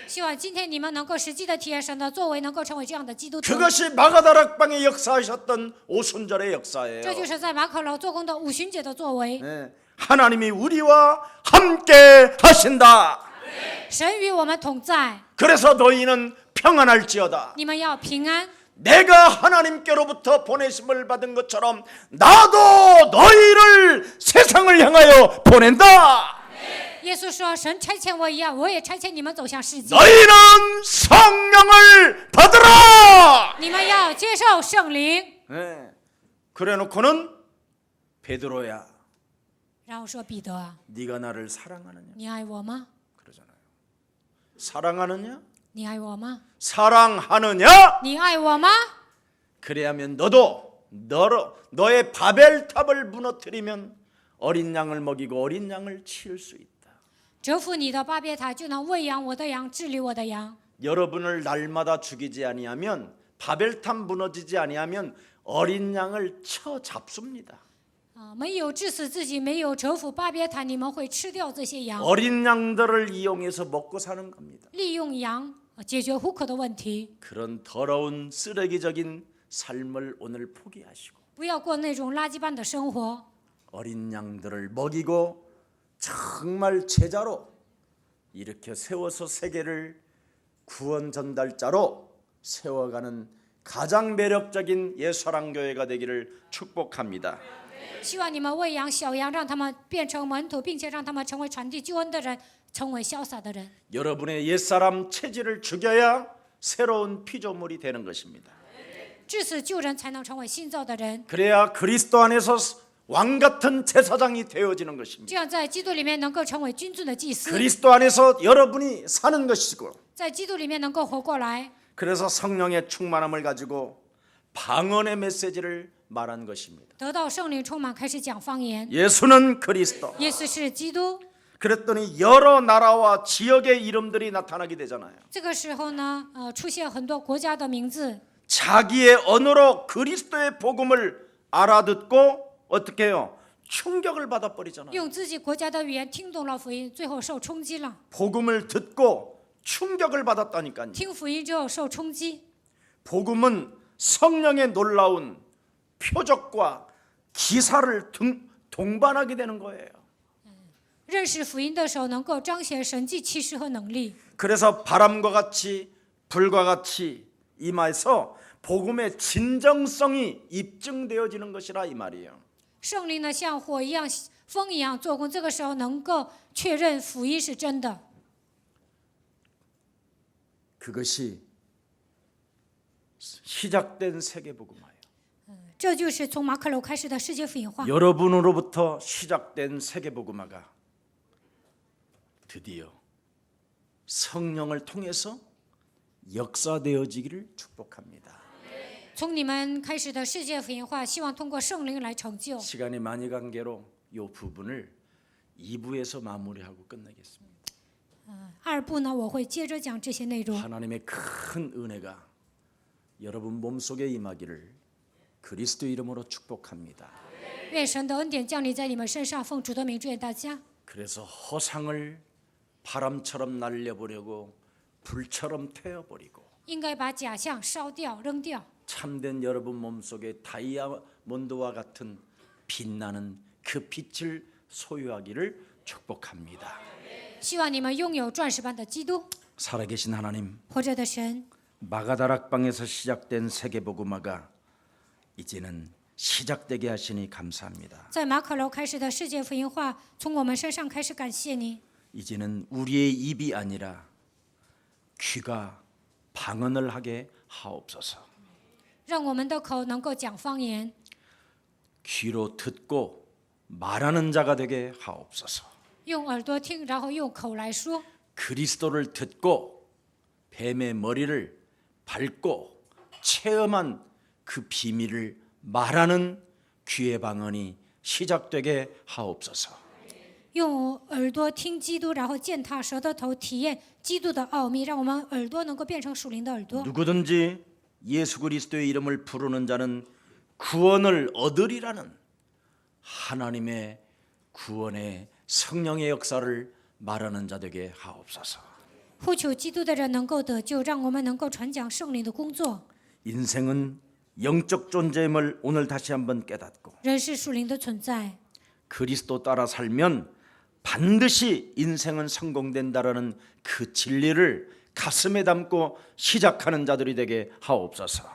希望今天你们能够实际的体验神的作为，能够成为这样的基督徒。 그것이 마가다락방에 역사하셨던 오순절의 역사예요. 这就是在马可楼做工的五旬节的作为。 네, 하나님이 우리와 함께 하신다. 神与我们同在， 그래서 너희는 평안할지어다. 你们要平安。 내가 하나님께로부터 보내심을 받은 것처럼 나도 너희를 세상을 향하여 보낸다. 耶稣说：“神差遣我一样，我也差遣你们走向世界。 너희는 성령을 받으라. 你们要接受圣灵。 네. 그래놓고는 베드로야, ”然后说：“彼得啊， 네가 나를 사랑하느냐? 你爱我吗？ 그러잖아요. 사랑하느냐? 你爱我吗？ 사랑하느냐? 你爱我吗？ 그래야면 너의 바벨탑을 무너뜨리면 어린 양을 먹이고 어린 양을 치울 수 있다. 折服你的巴别塔，就能喂养我的羊，治理我的羊。 여러분을 날마다 죽이지 아니하면 바벨탑 무너지지 아니하면 어린 양을 쳐 잡습니다. 没有致死自己，没有折服巴别塔，你们会吃掉这些羊， 어린 양들을 이용해서 먹고 사는 겁니다. 利用羊解决糊口的问题。 그런 더러운 쓰레기적인 삶을 오늘 포기하시고 不要过那种垃圾般的生活， 어린 양들을 먹이고 정말 제자로 이렇게 세워서 세계를 구원 전달자로 세워가는 가장 매력적인 예사랑교회가 되기를 축복합니다. 希望你们喂养小羊，让他们变成门徒，并且让他们成为传递救恩的人，成为潇洒的人。 여러분의 옛사람 체질을 죽여야 새로운 피조물이 되는 것입니다. 至此救人，才能成为新造的人。 그래야 그리스도 안에서 왕 같은 제사장이 되어지는 것입니다. 这样在基督里面能够成为君尊的祭司， 그리스도 안에서 여러분이 사는 것이고 在基督里面能够活过来。 그래서 성령의 충만함을 가지고 방언의 메시지를 말한 것입니다. 得到圣灵充满，开始讲方言。 예수는 그리스도. 耶稣是基督。 그랬더니 여러 나라와 지역의 이름들이 나타나게 되잖아요. 这个时候呢，出现很多国家的名字， 자기의 언어로 그리스도의 복음을 알아듣고 어떻게 해요? 충격을 받아버리잖아요. 用自己国家的语言听懂了福音，最后受冲击了。 복음을 듣고 충격을 받았다니까요. 听福音之后受冲击， 복음은 성령의 놀라운 표적과 기사를 동반하게 되는 거예요. 认识福音的时候，能够彰显神迹奇事和能力。 그래서 바람과 같이 불과 같이 임하여서 복음의 진정성이 입증되어지는 것이라 이 말이에요. 圣灵呢，像火一样、风一样做工，这个时候能够确认福音是真的。 그것이 시작된 세계복음화예요. 这就是从马可楼开始的世界福音化。 여러분으로부터 시작된 세계복음화가 드디어 성령을 통해서 역사되어지기를 축복합니다. 从你们开始的世界福音化，希望通过圣灵来成就。 시간이 많이 간 게로 이 부분을 2부에서 마무리하고 끝내겠습니다. 二部呢，我会接着讲这些内容。 하나님의 큰 은혜가 여러분 몸속에 임하기를 그리스도 이름으로 축복합니다. 愿神的恩典降临在你们身上，奉主的名祝愿大家。 그래서 허상을 바람처럼 날려버리고 불처럼 태워버리고 应该把假象烧掉、扔掉， 참된 여러분 몸속에 다이아몬드와 같은 빛나는 그 빛을 소유하기를 축복합니다. 希望你们拥有钻石般的基督。 살아계신 하나님, 活着的神， 마가다락방에서 시작된 세계복음화가 이제는 시작되게 하시니 감사합니다. 在马可楼开始的世界福音化，从我们身上开始感谢你。 이제는 우리의 입이 아니라 귀가 방언을 하게 하옵소서. 让我们的口能够讲方言， 귀로 듣고 말하는 자가 되게 하옵소서. 用耳朵听，然后用口来说。 그리스도를 듣고 뱀의 머리를 밟고 체험한 그 비밀을 말하는 귀의 방언이 시작되게 하옵소서. 用耳朵听基督，然后践踏舌头头，体验基督的奥秘，让我们耳朵能够变成属灵的耳朵。 누구든지 예수 그리스도의 이름을 부르는 자는 구원을 얻으리라는 하나님의 구원의 성령의 역사를 말하는 자 되게 하옵소서. 呼求基督的人能够得救，让我们能够传讲圣灵的工作。 인생은 영적 존재임을 오늘 다시 한번 깨닫고 人是属灵的存在， 그리스도 따라 살면 반드시 인생은 성공된다라는 그 진리를 가슴에 담고 시작하는 자들이 되게 하옵소서.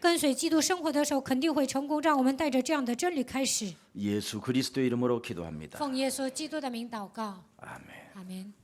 跟随基督生活的时候肯定会成功。让我们带着这样的真理开始， 예수 그리스도 이름으로 기도합니다. 奉耶稣基督的名祷告， 아멘. 阿门。